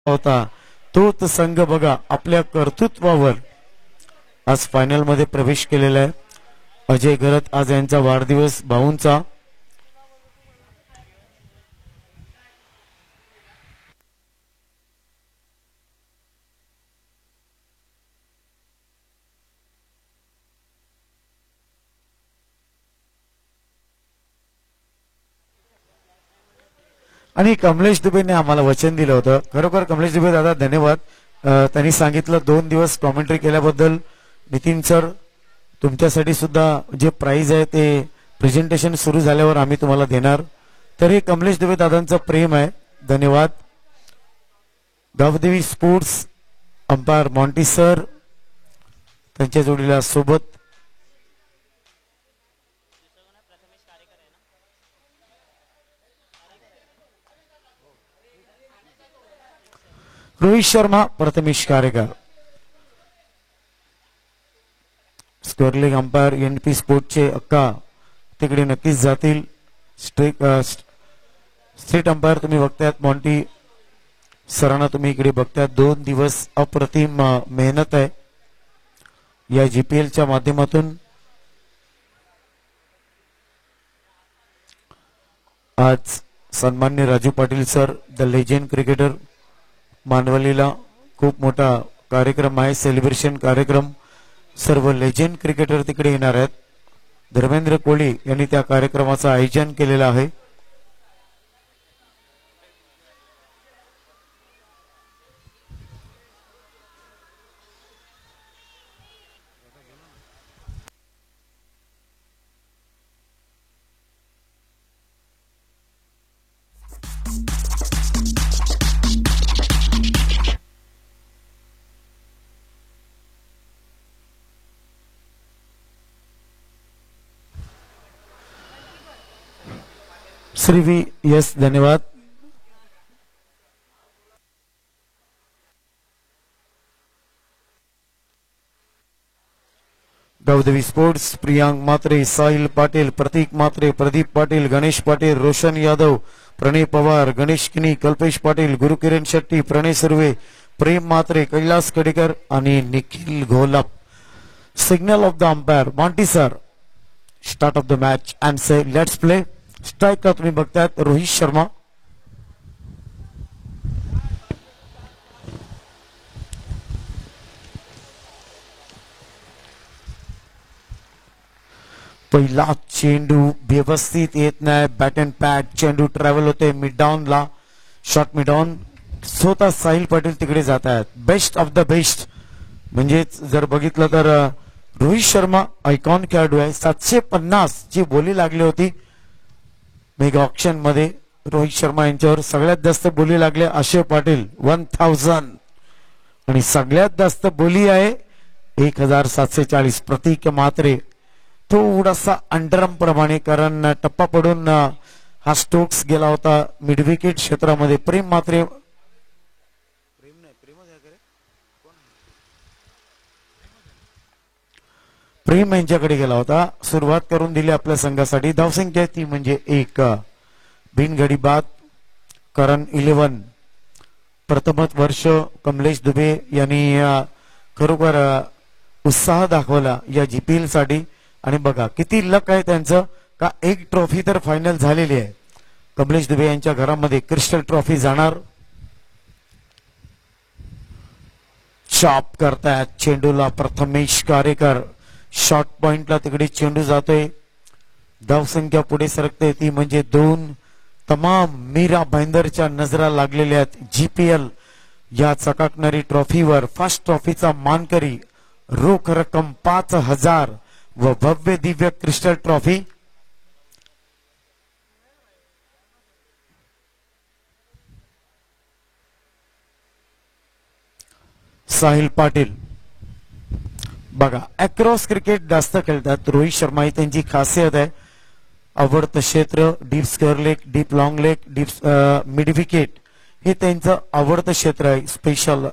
होता तोच संघ बघा आपल्या कर्तृत्वावर आज फायनल मध्ये प्रवेश केलेला आहे. अजय घरत आज यांचा वाढदिवस भाऊंचा. आणि कमलेश दुबेने आम्हाला वचन दिलं होतं. खरोखर कमलेश दुबे दादा धन्यवाद. त्यांनी सांगितलं 2 दिवस कॉमेंट्री केल्याबद्दल. नितीन सर तुमच्यासाठी सुद्धा जे प्राइज आहे ते प्रेझेंटेशन सुरू झाल्यावर आम्ही तुम्हाला देणार. तर हे कमलेश दुबे दादांचं प्रेम आहे. धन्यवाद. Gavdevi sports umpire Monty sir त्यांच्या जोडीला सोबत Rohit Sharma Prathamesh Karekar. Square leg umpire NP स्पोर्टचे अक्का तिकडे नक्कीच जातील. स्ट्रीट अंपायर तुम्ही बघतायत मॉन्टी सरांना तुम्ही इकडे बघतायत. 2 दिवस अप्रतिम मेहनत आहे या जीपीएलच्या माध्यमातून. आज सन्मान्य Raju Patil sir the legend cricketer मानवलीला खूप मोठा कार्यक्रम आहे. सेलिब्रेशन कार्यक्रम. सर्व लेजेंड क्रिकेटर तिकडे येणार आहेत. धर्मेंद्र कोळी यांनी त्या कार्यक्रमाचं आयोजन केलेलं आहे. श्री वी यस धन्यवाद. गावदेवी स्पोर्ट्स प्रियांक मात्रे, साहिल पाटील, प्रतीक मात्रे, प्रदीप पाटील, गणेश पाटील, रोशन यादव, प्रणय पवार, गणेश किनी, कल्पेश पाटील, गुरुकिरण शेट्टी, प्रणय सुर्वे, प्रेम मात्रे, कैलास कडेकर आणि Nikhil Gholap. Signal of the umpire Monty sir. Start of the match and say let's play. Strike का तुम्ही बघतायत रोहित शर्मा. पहिला चेंडू व्यवस्थित येत नाही. बॅट अँड पॅड चेंडू ट्रॅव्हल होते मिड डाऊनला. Shot mid on. स्वतः साहिल पाटील तिकडे जात आहेत. बेस्ट ऑफ द बेस्ट म्हणजे जर बघितलं तर रोहित शर्मा आयकॉन खेळाडू आहे. 750 ची बोली लागली होती मेगा ऑक्शन मध्ये. रोहित शर्मा यांच्यावर सगळ्यात जास्त बोली लागले अक्षय पाटील 1000 आणि सगळ्यात जास्त बोली आहे 1740. प्रतीक मात्रे थोडासा अंडरम प्रमाणे कारण टप्पा पडून हा स्टोक्स गेला होता मिड विकेट क्षेत्रामध्ये. प्रेम मात्रे प्रेम यांच्याकडे गेला होता. सुरुवात करून दिली आपल्या संघासाठी. धावसंख्या ती म्हणजे 1. बिनगडी बाद. करण 11. प्रथमच वर्ष कमलेश दुबे यांनी खरोखर उत्साह दाखवला या जीपीएल साठी. आणि बघा किती लक आहे त्यांचं का 1 ट्रॉफी तर फायनल झालेली आहे. कमलेश दुबे यांच्या घरामध्ये क्रिस्टल ट्रॉफी जाणार. चॉप करतायत चेंडूला प्रथमेश कारेकर. शॉर्ट पॉइंटला तिकडे चेंडू जातोय. धावसंख्या पुढे सरकते ती म्हणजे 2. तमाम मीरा भाईंदरच्या नजरा लागलेल्या आहेत जीपीएल या चकाकणारी ट्रॉफीवर. फर्स्ट ट्रॉफीचा मानकरी रोख रक्कम 5000 व भव्य दिव्य क्रिस्टल ट्रॉफी. साहिल पाटील बघा अक्रॉस क्रिकेट जास्त खेळतात. रोहित शर्मा ही त्यांची खासियत आहे. आवडतं क्षेत्र deep square leg, deep long leg, deep mid wicket हे त्यांचं आवडतं क्षेत्र आहे. स्पेशल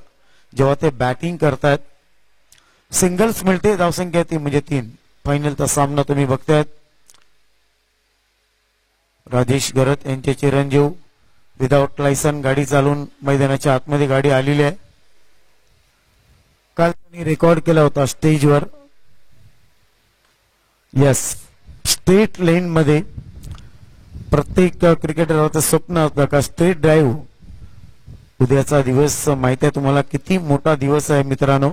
जेव्हा ते बॅटिंग करतात. सिंगल्स मिळते. धावसंख्या ती म्हणजे 3. फायनलचा सामना तुम्ही बघतायत. राजेश घरत यांचे चिरंजीव विदाउट लायसन गाडी चालवून मैदानाच्या आतमध्ये गाडी आलेली आहे. काल त्यांनी रेकॉर्ड केला होता स्टेजवर. यस, स्ट्रेट लेन मध्ये प्रत्येक क्रिकेटरचं स्वप्न होतं का स्ट्रेट ड्राईव्ह. उद्याचा दिवस माहिती आहे तुम्हाला किती मोठा दिवस आहे मित्रांनो.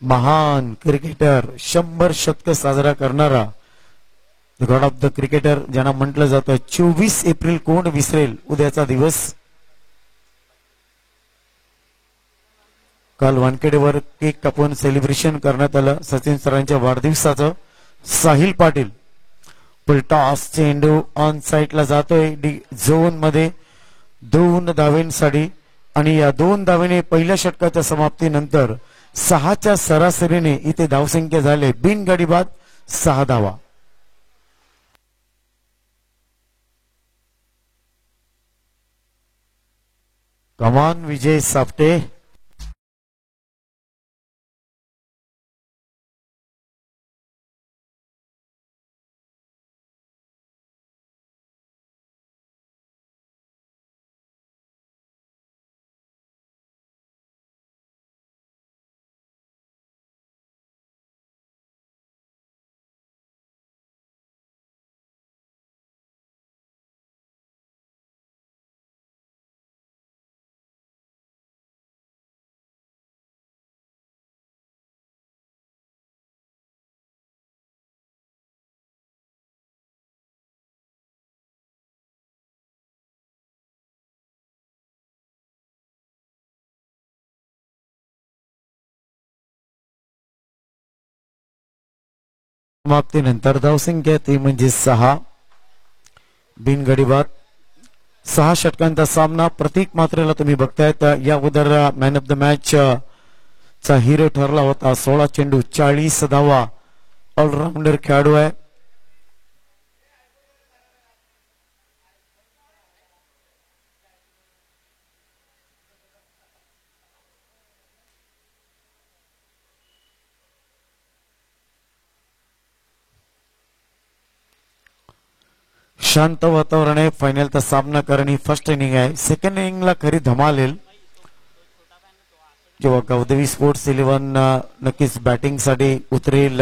महान क्रिकेटर, 100 शतक साजरा करणारा गॉड ऑफ द क्रिकेटर ज्यांना म्हटलं जातं. 24 एप्रिल कोण विसरेल उद्याचा दिवस. काल वानखेडेवर केक कापून सेलिब्रेशन करण्यात आलं सचिन सरांच्या वाढदिवसाचं. साहिल पाटील पुलटॉस चेंडू ऑन साईडला जातोय झोन मध्ये 2 धावेंसाठी आणि या 2 धावेने पहिल्या षटकाच्या समाप्तीनंतर 6च्या सरासरीने इथे धावसंख्या झाले बिनगडी बाद 6 धावा. कमान विजय सापटे. समाप्तीनंतर धावसंख्या ती म्हणजे 6 बिनगडी बाद. 6 षटकांचा सामना. प्रतीक मात्रेला तुम्ही बघतायत या अगोदर मॅन ऑफ द मॅच चा हिरो ठरला होता. 16 चेंडू 40 धावा. ऑलराऊंडर खेळाडू आहे. शांत वातावरण आहे. फायनलचा सामना करणे फर्स्ट इनिंग आहे. सेकंड इनिंगला खरी धमाल येईल जेव्हा गौदेवी स्पोर्ट्स 11 नक्कीच बॅटिंग साठी उतरेल.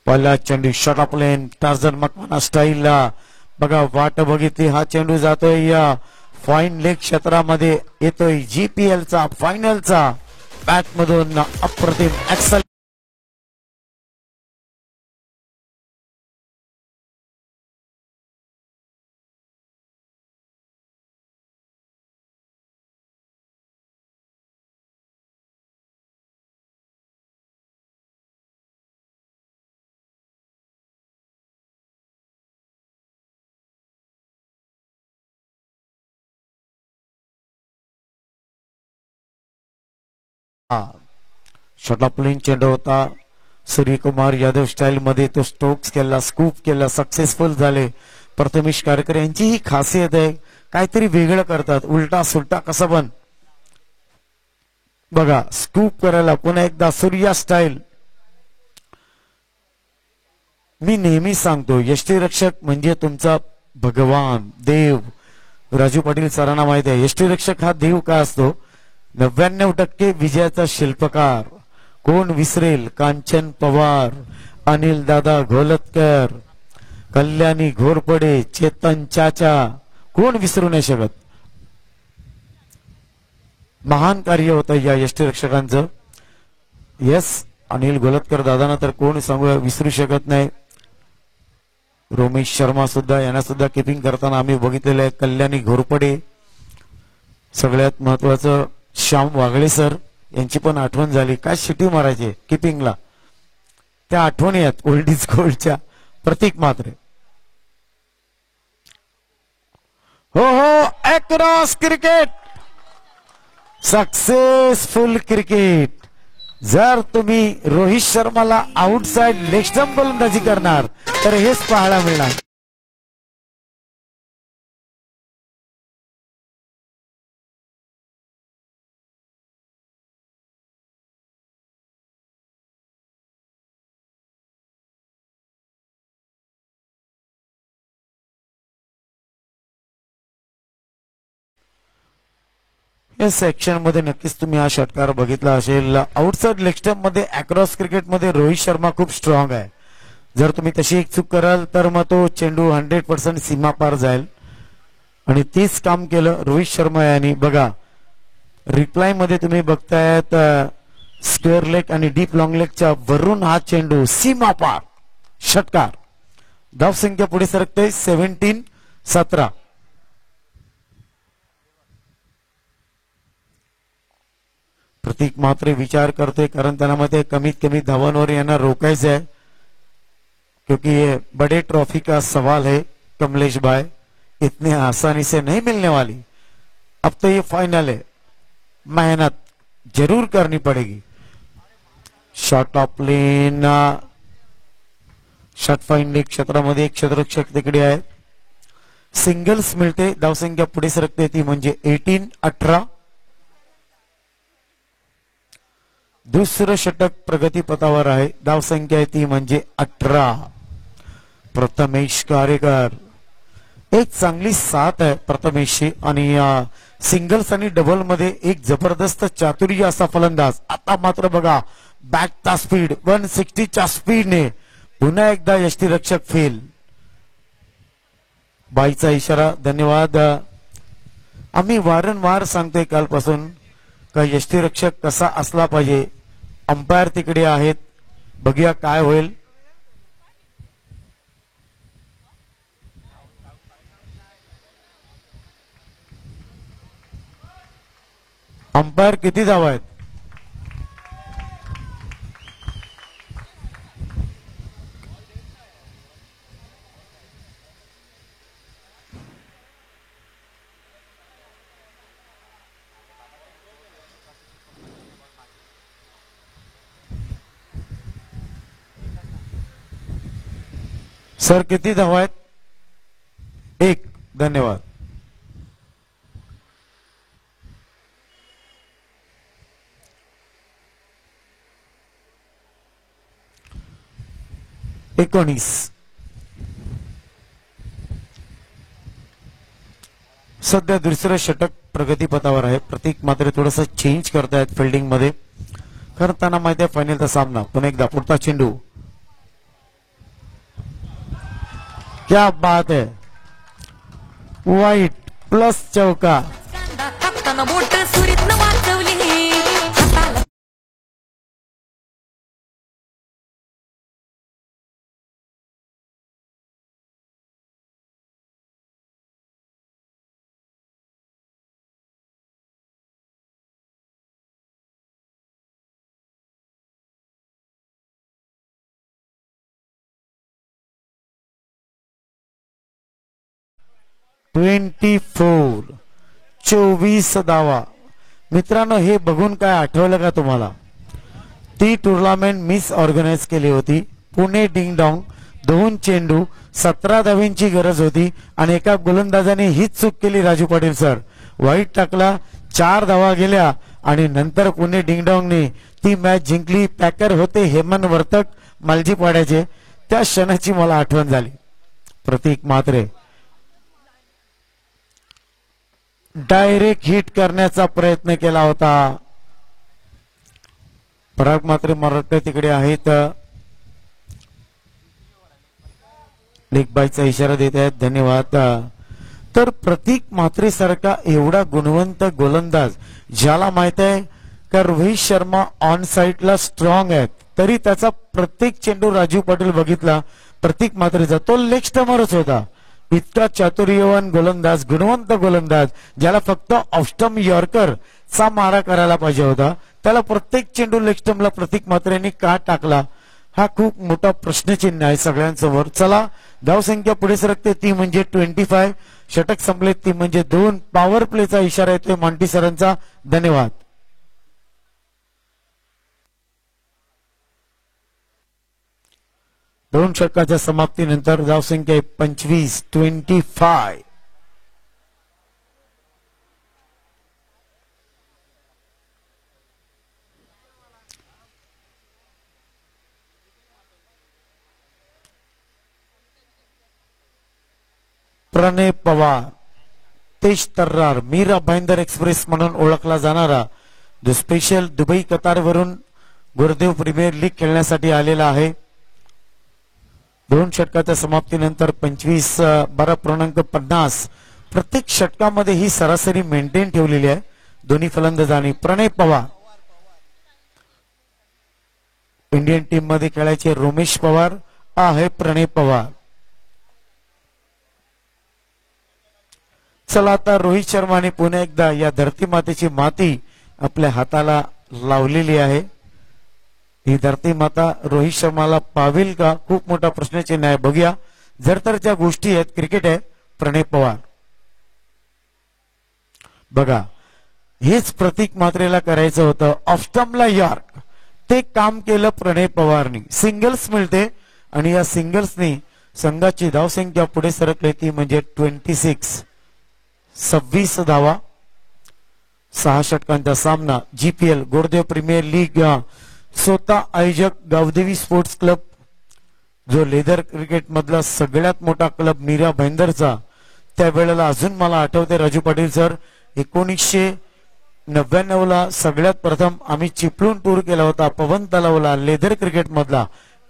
पहिला चेंडू shot of lane Tarzan Makwana style बघा वाट बघितली. हा चेंडू जातोय या फाईन लेग क्षेत्रामध्ये येतोय. GPL चा फायनलचा बॅट मधून अप्रतिम एक्सल. शॉट ऑफ लेन चेंडू होता. सूर्यकुमार यादव स्टाईल मध्ये तो स्ट्रोक्स केला, स्कूप केला, सक्सेसफुल झाले. प्रथमेश कारकर यांची ही खासियत आहे, काहीतरी वेगळं करतात. उलटा सुलटा कसं पण बघा स्कूप करायला. पुन्हा एकदा सूर्या स्टाईल. मी नेहमी सांगतो यष्टीरक्षक म्हणजे तुमचा भगवान देव. राजू पाटील सरांना माहित आहे यष्टीरक्षक हा देव का असतो. 99% विजयाचा शिल्पकार कोण विसरेल. कांचन पवार, अनिल दादा घोलतकर, कल्याणी घोरपडे, चेतन चाचा, कोण विसरू नाही शकत. महान कार्य होतं या यष्टीरक्षकांचं. यस, अनिल घोलतकर दादांना तर कोण सांगू विसरू शकत नाही. रोमेश शर्मा सुद्धा यांना सुद्धा किपिंग करताना आम्ही बघितलेलं आहे. कल्याणी घोरपडे, सगळ्यात महत्वाचं श्याम वागळे सर यांची पण आठवण झाली. काय शिटी मारायचे किपिंगला, त्या आठवणी आहेत ओल्ड इज गोल्डच्या. प्रतीक मात्रे. हो हो, अक्रॉस क्रिकेट, सक्सेसफुल क्रिकेट. जर तुम्ही रोहित शर्माला आउटसाइड लेग स्टंप गोलंदाजी करणार तर हेच पाहायला मिळणार. या सेक्शन मध्ये नक्कीच तुम्ही हा षटकार बघितला असेल. आउटसाइड लेग स्टंप मध्ये अक्रॉस क्रिकेट मध्ये रोहित शर्मा खूप स्ट्रॉंग आहे. जर तुम्ही तशी एक चूक कराल तर मग तो चेंडू 100% सीमा पार जाईल आणि तेच काम केलं रोहित शर्मा यांनी. बघा रिप्लाय मध्ये तुम्ही बघतायत स्क्वेअर लेग आणि डीप लॉंग लेगच्या वरून हा चेंडू सीमा पार षटकार. धावसंख्या पुढे सरकते 17-17. प्रतीक मात्र विचार करतोय कारण त्यांना मध्ये कमीत कमी धावांवर यांना रोकायचं है क्योंकि ये बड़े ट्रॉफी का सवाल है कमलेश भाई, इतने आसानी से नहीं मिलने वाली. अब तो ये फाइनल है, मेहनत जरूर करनी पड़ेगी. Shot of lane shot finding क्षेत्रामध्ये एक क्षेत्ररक्षक तिकडे आहे. सिंगल्स मिळते. धावसंख्या पुढे सरकते ती म्हणजे 18-18. दुसरं षटक प्रगतीपथावर आहे. धावसंख्या आहे ती म्हणजे 18. प्रथमेश कारेकर एक चांगली साथ आहे प्रथमेशची आणि सिंगल्स आणि डबल मध्ये एक जबरदस्त चातुर्य असा फलंदाज. आता मात्र बघा बॅकचा स्पीड 160च्या स्पीडने पुन्हा एकदा यष्टीरक्षक फेल. बाईचा इशारा. धन्यवाद. आम्ही वारंवार सांगतोय कालपासून का यष्टीरक्षक कसा असला पाहिजे. अंपायर तिकडे आहेत, बघूया काय होईल. अंपायर किती धावा आहेत? सर किती धावा आहेत? 1. धन्यवाद. सध्या दुसरं षटक प्रगतीपथावर आहे. प्रतीक मात्र थोडस चेंज करतायत फिल्डिंग मध्ये कारण त्यांना माहिती आहे फायनलचा सामना. पण एकदा पुढचा चेंडू. क्या बात है, वाईट प्लस चौका. (24) 24 धावा. मित्रांनो हे बघून काय आठवलं का तुम्हाला? ती टुर्नामेंट मिस ऑर्गनाइज केली होती. पुणे डिंग डॉंग 2 चेंडू 17 धावांची गरज होती आणि एका गोलंदाजाने हीच चूक केली. राजू पाटील सर वाईट टाकला, 4 धावा गेल्या आणि नंतर पुणे डिंग डॉंगने ती मॅच जिंकली. पॅकर होते हेमंत वर्तक मालजी पाड्याचे. त्या क्षणाची मला आठवण झाली. प्रतीक म्हात्रे डायरेक्ट हिट करण्याचा प्रयत्न केला होता. पराग मात्र मराठे तिकडे आहेत. लेगबाईचा इशारा देत आहेत. धन्यवाद. तर प्रतीक म्हात्रे सारखा एवढा गुणवंत गोलंदाज ज्याला माहित आहे का रोहित शर्मा ऑन साइडला स्ट्रॉंग आहेत तरी त्याचा प्रत्येक चेंडू राजू पाटील बघितला प्रतीक म्हात्रेचा तो लेग स्टंपरच होता. इतका चातुर्यवान गोलंदाज, गुणवंत गोलंदाज ज्याला फक्त ऑफस्टम यॉर्कर चा मारा करायला पाहिजे होता त्याला प्रत्येक चेंडू लेग स्टंपला प्रतीक म्हात्रेंनी का टाकला हा खूप मोठा प्रश्नचिन्ह आहे सगळ्यांसमोर. चला धावसंख्या पुढे सरकते ती म्हणजे 25. षटक संपले ती म्हणजे 2. पॉवर प्लेचा इशारा येतोय मॉन्टी सरांचा. धन्यवाद. दोन षटकाच्या समाप्तीनंतर धावसंख्या 25. प्रणय पवार तेज तर्रार मीरा भाईंदर एक्सप्रेस म्हणून ओळखला जाणारा जो स्पेशल दुबई कतारवरून गुरुदेव प्रीमियर लीग खेळण्यासाठी आलेला आहे. 2 षटकाच्या समाप्तीनंतर 25-12.50 प्रत्येक षटकामध्ये ही सरासरी मेंटेन ठेवलेली आहे दोन्ही फलंदाजांनी. प्रणय पवार इंडियन टीम मध्ये खेळायचे रोमेश पवार आहे प्रणय पवार. चला आता रोहित शर्माने पुन्हा एकदा या धरती मातेची माती आपल्या हाताला लावलेली आहे. ही धरती माता रोहित शर्माला पावेल का खूप मोठा प्रश्नचिन्ह आहे. बघूया जर तर ज्या गोष्टी आहेत क्रिकेट आहे. प्रणय पवार बघा हेच प्रतीक मात्रेला करायचं होतं ऑफस्टम्पला यॉर्क ते काम केलं प्रणय पवारनी. सिंगल्स मिळते आणि या सिंगल्सनी संघाची धावसंख्या पुढे सरकली ती म्हणजे 26 धावा. 6 षटकांचा सामना. जीपीएल गुरुदेव प्रीमियर लीग स्वतः आयोजक गावदेवी स्पोर्ट्स क्लब जो लेदर क्रिकेट मधला सगळ्यात मोठा क्लब मीरा भाईंदरचा त्यावेळेला अजून मला आठवते राजू पाटील सर 1999 ला सगळ्यात प्रथम आम्ही चिपळूण टूर केला होता पवन तलावला लेदर क्रिकेट मधला.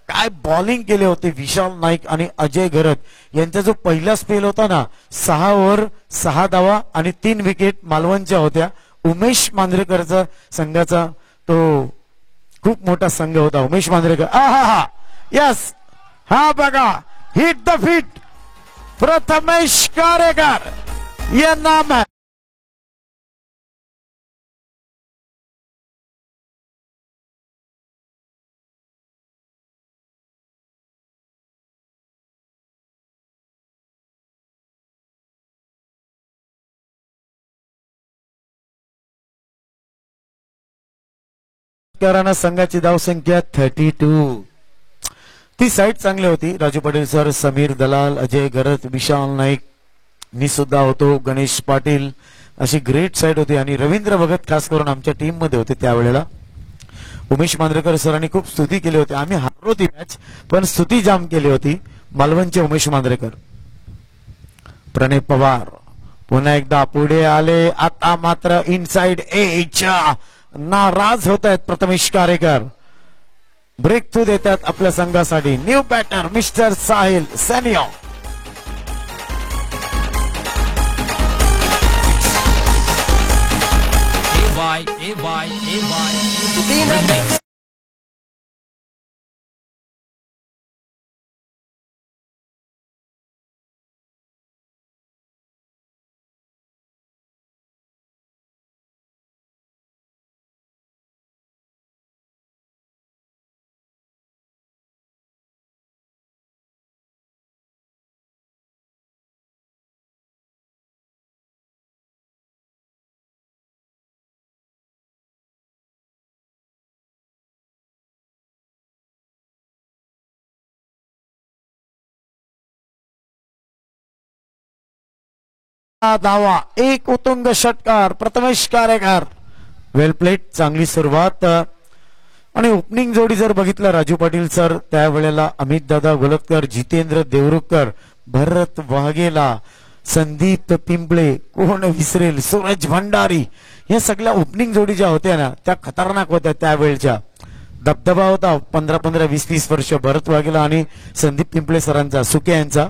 काय बॉलिंग केले होते विशाल नाईक आणि अजय घरत यांचा जो पहिला स्पेल होता ना 6 ओव्हर 6 धावा आणि 3 विकेट मालवणच्या होत्या. उमेश मांजरेकरचा संघाचा तो खूप मोठा संघ होता उमेश मांजरेकर. हा यस हा बघा hit the fit Prathamesh Karekar ये नाम है. संघाची धावसंख्या 32. ती साईड चांगली होती. राजू पाटील सर समीर दलाल अजय घरत विशाल नाईक मी सुद्धा होतो गणेश पाटील अशी ग्रेट साईड होती आणि रवींद्र भगत खास करून आमच्या टीम मध्ये होते त्यावेळेला. उमेश मांजरेकर सरांनी खूप स्तुती केली होती. आम्ही हारलो ती मॅच पण स्तुती जाम केली होती मालवणचे उमेश मांजरेकर. प्रणय पवार पुन्हा एकदा पुढे आले. आता मात्र इनसाइड एज नाराज होत आहेत प्रथमेश कारेकर. ब्रेक थ्रू देतात आपल्या संघासाठी. New batter mister Sahil Saniyo. धावा एक उत्तुंग षटकार प्रथमेश कारेकर. वेल प्लेट चांगली सुरुवात आणि ओपनिंग जोडी जर बघितलं राजू पाटील सर त्यावेळेला अमित दादा गोलतकर जितेंद्र देवरुखकर भरत वाघेला संदीप पिंपळे कोण विसरेल सूरज भंडारी या सगळ्या ओपनिंग जोडी ज्या होत्या ना त्या खतरनाक होत्या. त्यावेळच्या दबदबा होता 15-20 वर्ष भरत वाघेला आणि संदीप पिंपळे सरांचा सुके यांचा.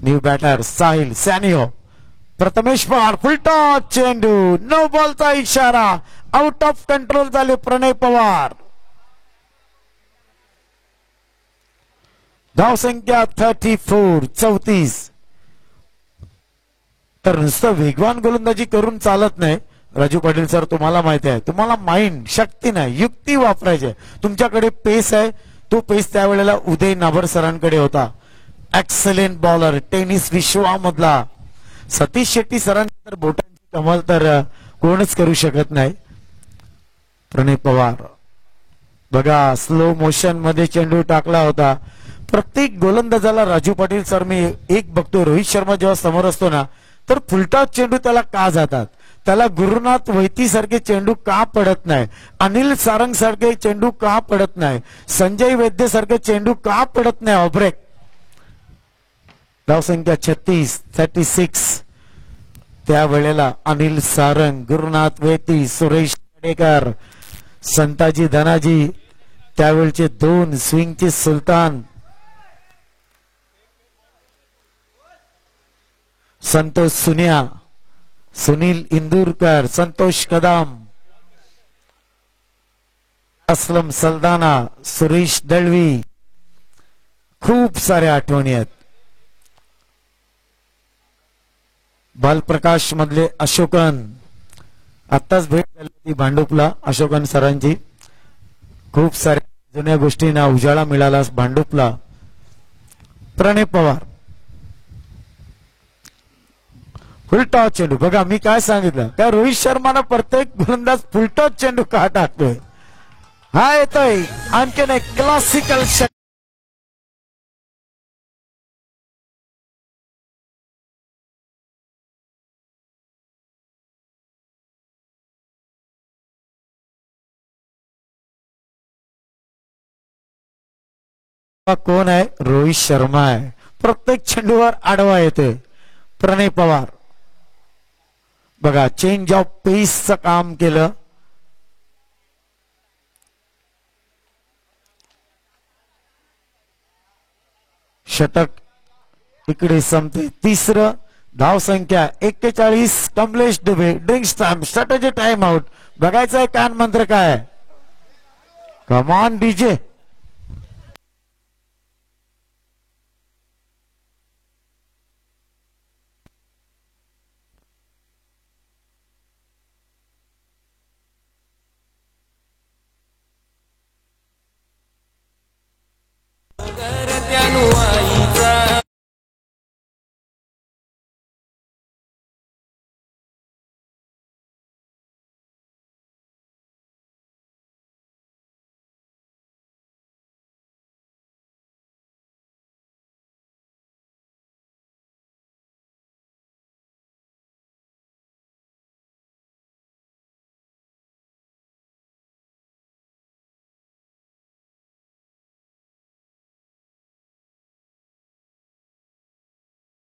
New batter Sahil Saniyo. Prathamesh Pawar full toss चेंडू नो बॉलचा इशारा आउट ऑफ कंट्रोल झाले प्रणय पवार. धावसंख्या 34. तर नुसतं वेगवान गोलंदाजी करून चालत नाही राजू पाटील सर. तुम्हाला माहिती आहे तुम्हाला माइंड शक्ती नाही युक्ती वापरायची. तुमच्याकडे पेस आहे तो पेस त्यावेळेला उदय नाबर सरांकडे होता. एक्सलेंट बॉलर टेनिस विश्वामधला सतीश शेट्टी सरांनी तर बोटांची कमाल तर कोणच करू शकत नाही. प्रणय पवार बघा स्लो मोशन मध्ये चेंडू टाकला होता. प्रत्येक गोलंदाजाला राजू पाटील सर मी एक बघतो रोहित शर्मा जेव्हा समोर असतो ना तर फुलटॉस चेंडू त्याला का जातात. त्याला गुरुनाथ वैती सारखे चेंडू का पडत नाही. अनिल सारंग सारखे चेंडू का पडत नाही. संजय वैद्य सारखे चेंडू का पडत नाही. ऑब्रेक. धावसंख्या 36. त्यावेळेला अनिल सारंग, गुरुनाथ वेती, सुरेश खाडेकर, संताजी धनाजी, त्यावेळचे दोन स्विंगचे सुलतान संतोष सुन्या, सुनील इंदूरकर, संतोष कदम, असलम सल्दाना, सुरेश दळवी, खूप साऱ्या आठवणी आहेत. बालप्रकाश मधले अशोकन, आत्ताच भेट झाली होती भांडुपला अशोकन सरांची. खूप साऱ्या जुन्या गोष्टींना उजाळा मिळाला भांडुपला. प्रणय पवार, फुलटॉस चेंडू. बघा मी काय सांगितलं, त्या रोहित शर्मानं प्रत्येक गोलंदाज फुलटॉस चेंडू का टाकतोय. हा येतोय आणखीन एक क्लासिकल षटक. कोण आहे? रोहित शर्मा आहे. प्रत्येक चेंडूवर आडवा येते. प्रणय पवार बघा चेंज ऑफ पेसचं काम केलं. षटक इकडे संपते. तिसरं धाव संख्या 41. Kamlesh Dubey, drinks time, strategy time out. बघायचंय कान मंत्र काय. कमान डीजे.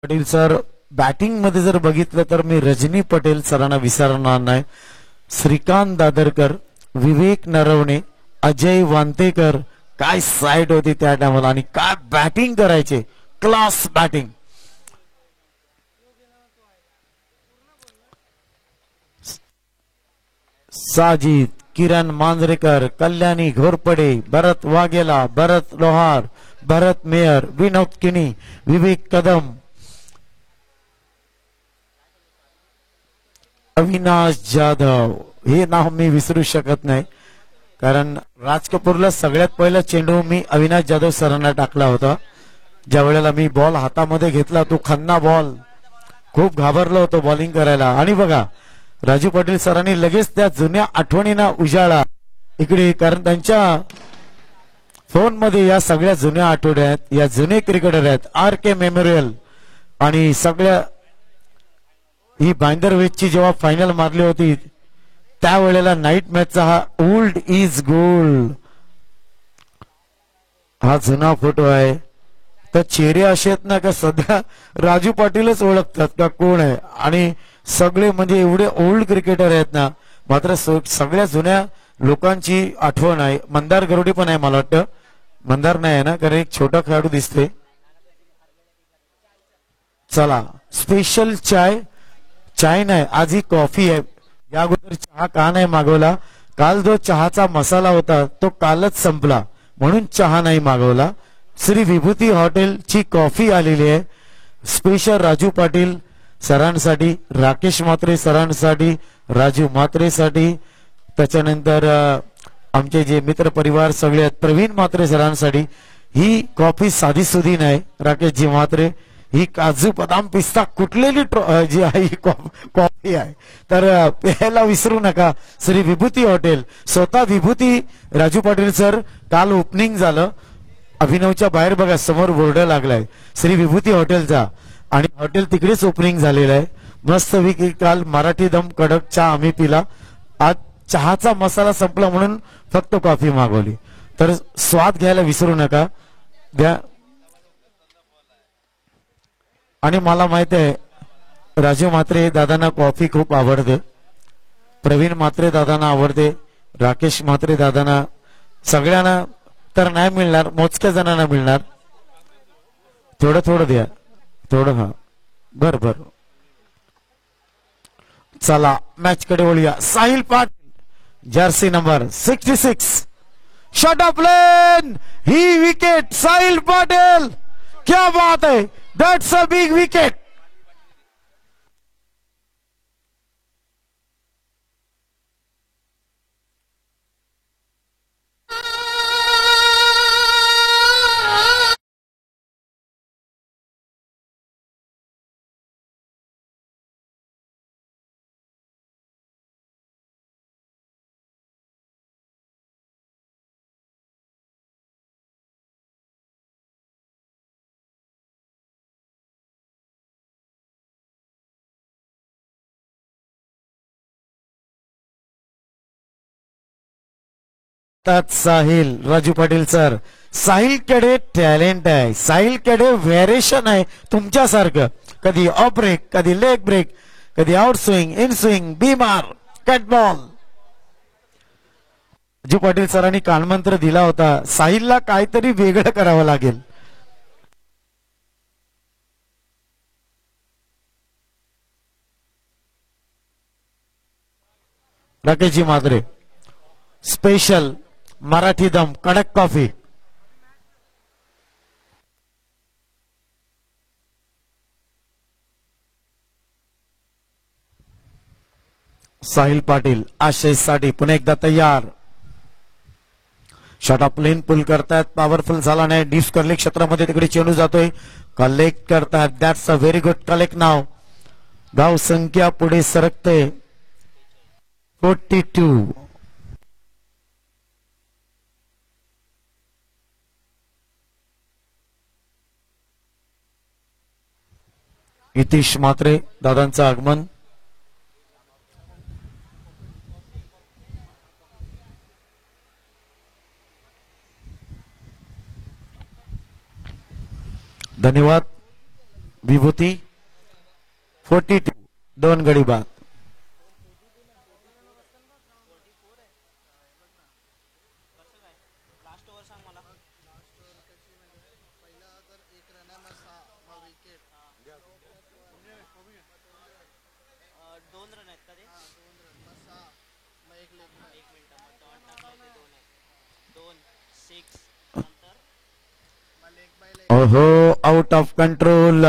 पटेल सर बॅटिंग मध्ये जर बघितलं तर मी रजनी पटेल सरांना विसरणार नाही. श्रीकांत दादरकर, विवेक नरवणे, अजय वांतेकर, काय साईड होती त्या टायमाला आणि काय बॅटिंग करायचे. Class batting. साजिद, किरण मांजरेकर, कल्याणी घोरपडे, भरत वाघेला, भरत लोहार, भरत मेयर, विनोद किनी, विवेक कदम, अविनाश जाधव. हे नाव मी विसरू शकत नाही कारण राज कपूरला सगळ्यात पहिला चेंडू मी अविनाश जाधव सरांना टाकला होता. ज्या वेळेला मी बॉल हातामध्ये घेतला तो खन्ना बॉल, खूप घाबरलो होतो बॉलिंग करायला. आणि बघा राजू पाटील सरांनी लगेच त्या जुन्या आठवणींना उजाळा इकडे, कारण त्यांच्या फोन मध्ये या सगळ्या जुन्या आठवड्या आहेत, या जुने क्रिकेटर आहेत. आर के मेमोरियल आणि सगळ्या ही बाइंदर वेचची जेव्हा फायनल मारली होती त्यावेळेला नाईट मॅचचा हा ओल्ड इज गोल्ड हा जुना फोटो आहे. तर चेहरे असे आहेत ना का सध्या राजू पाटीलच ओळखतात का कोण आहे. आणि सगळे म्हणजे एवढे ओल्ड क्रिकेटर आहेत ना. मात्र सगळ्या जुन्या लोकांची आठवण आहे. मंदार गरुडी पण आहे मला वाटतं. मंदार नाही आहे ना, कारण एक छोटा खेळाडू दिसते. चला स्पेशल चाय. चाय नाही, आज ही कॉफी आहे. या अगोदर चहा का नाही मागवला? काल जो चहाचा मसाला होता तो कालच संपला म्हणून चहा नाही मागवला. श्री विभूती हॉटेलची कॉफी आलेली आहे स्पेशल राजू पाटील सरांसाठी, राकेश म्हात्रे सरांसाठी, राजू म्हात्रेसाठी, त्याच्यानंतर आमचे जे मित्र परिवार सगळे आहेत प्रवीण म्हात्रे सरांसाठी. ही कॉफी साधी सुधी नाही राकेशजी म्हात्रे, ही काजू बदाम पिस्ता कुटलेली जी आहे ही कॉफी आहे. तर प्यायला विसरू नका. श्री विभूती हॉटेल, स्वतः विभूती राजू पाटील सर. काल ओपनिंग झालं अभिनवच्या बाहेर बघा समोर बोर्ड लागलाय श्री विभूती हॉटेलचा आणि हॉटेल तिकडेच ओपनिंग झालेलं आहे. मस्त विकी काल मराठी दम कडक चहा आम्ही पिला. आज चहाचा मसाला संपला म्हणून फक्त कॉफी मागवली. तर स्वाद घ्यायला विसरू नका द्या. आणि मला माहित आहे राजू म्हात्रे दादांना कॉफी खूप आवडते, प्रवीण म्हात्रे दादांना आवडते, राकेश म्हात्रे दादांना, सगळ्यांना तर नाही मिळणार, मोजक्या जणांना मिळणार. थोडं थोडं द्या, थोडं. हा बर बर. चला मॅच कडे वळूया. Sahil Patil Jersey number 66 shot of lane, he wicket Sahil Patil. क्या बात है, that's a big wicket. Sahil Raju Patil sir, Sahil कडे टॅलेंट आहे, साहिल कडे व्हेरिएशन आहे तुमच्यासारखं. कधी ऑफ ब्रेक, कधी लेग ब्रेक, कधी आउट स्विंग, इन स्विंग, बीमार, कट बॉल. राजू पाटील सरांनी कानमंत्र दिला होता, साहिलला काहीतरी वेगळं करावं लागेल. राकेशजी म्हात्रे स्पेशल मराठी दम कडक कॉफी. साहिल पाटील आशेसाठी पुन्हा एकदा तयार. शॉट ऑफ लेन पुल करतायत, पॉवरफुल झाला नाही. डिस्क कलेक्ट क्षेत्रामध्ये तिकडे चेंडू जातोय, कलेक्ट करतायत. That's a very good collect नाव. धाव संख्या पुढे सरकते 42. नितीश म्हात्रे दादांचं आगमन. धन्यवाद विभूती. 42 दोन गडी बाद. ओहो आउट ऑफ कंट्रोल.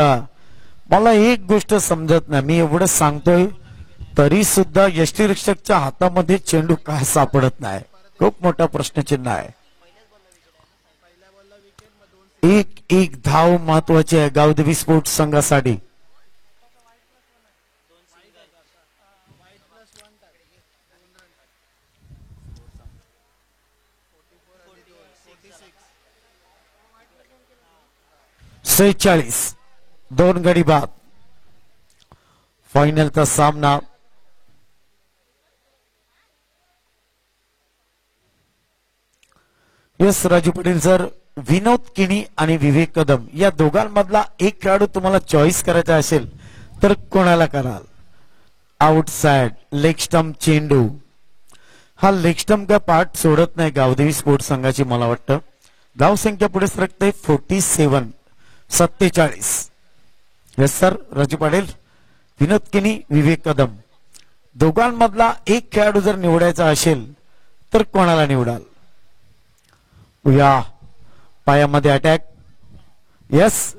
मला एक गोष्ट समजत नाही, मी एवढं सांगतोय तरी सुद्धा यष्टीरक्षकच्या हातामध्ये चेंडू काय सापडत नाही. खूप मोठा प्रश्नचिन्ह आहे. एक एक धाव महत्वाची आहे गावदेवी स्पोर्ट्स संघासाठी. सेहेचाळीस दोन गडी बाद. फायनलचा सामना यस राजू पाटील सर, विनोद किणी आणि विवेक कदम या दोघांमधला एक खेळाडू तुम्हाला चॉईस करायचा असेल तर कोणाला कराल? आउटसाइड लेग स्टंप चेंडू. हा लेग स्टंप का पार्ट सोडत नाही गावदेवी स्पोर्ट्स संघाची. मला वाटतं धाव संख्या पुढे सरकते 47 47. यस सर राजू पाटील, विनोद किनी विवेक कदम दोघांमधला एक खेळाडू जर निवडायचा असेल तर कोणाला निवडाल? या पायामध्ये अटॅक. यस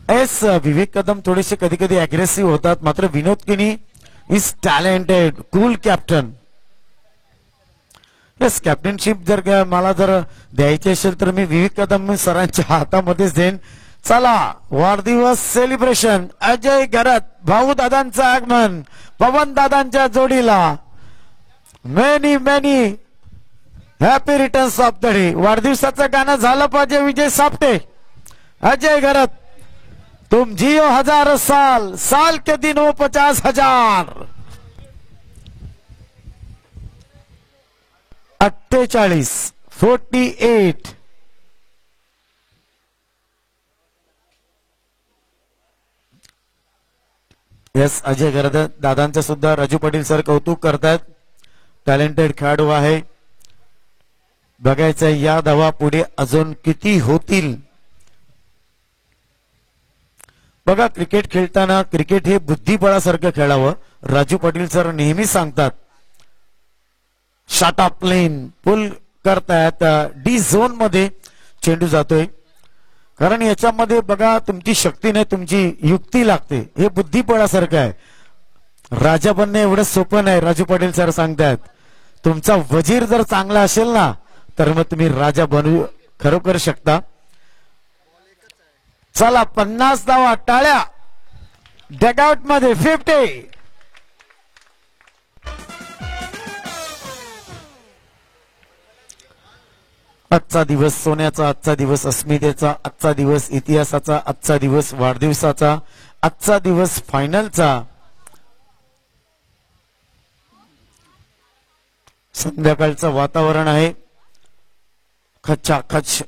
एस विवेक कदम थोडेसे कधी कधी अग्रेसिव्ह होतात, मात्र विनोद किनी is talented, cool captain. Yes captainship जर मला जर द्यायची असेल तर मी विवेक कदम सरांच्या हातामध्येच देईन. चला वाढदिवस सेलिब्रेशन. अजय घरात भाऊ दादांचं आगमन पवन दादांच्या जोडीला. Many many happy returns of the day. वाढदिवसाचं गाणं झालं पाहिजे विजय सापटे. अजय घरात तुम जियो हजारों साल, साल के दिन वो 50,000. 48 48. यस अजय गरद दादांचं सुद्धा राजू पाटील सर कौतुक करतात. टॅलेंटेड खेळाडू आहे. बघायचं या धावा पुढे अजून किती होतील. बघा क्रिकेट खेळताना क्रिकेट हे बुद्धिबळासारखं खेळावं. राजू पाटील सर नेहमी सांगतात शॉट ऑफ प्लेन पुल करतायत. डी झोन मध्ये चेंडू जातोय कारण याच्यामध्ये बघा तुमची शक्ती नाही तुमची युक्ती लागते. हे बुद्धिबळासारखं आहे. राजा बनणे एवढं सोपं नाही. राजू पाटील सर सांगतायत तुमचा वजीर जर चांगला असेल ना तर मग तुम्ही राजा बनवू खरोखर शकता. चला 50 धावा टाळ्या. डगआउट मध्ये 50. आजचा दिवस सोन्याचा, आजचा दिवस अस्मितेचा, आजचा दिवस इतिहासाचा, आजचा दिवस वाढदिवसाचा, आजचा दिवस फायनलचा. संध्याकाळचं वातावरण आहे. खचाखच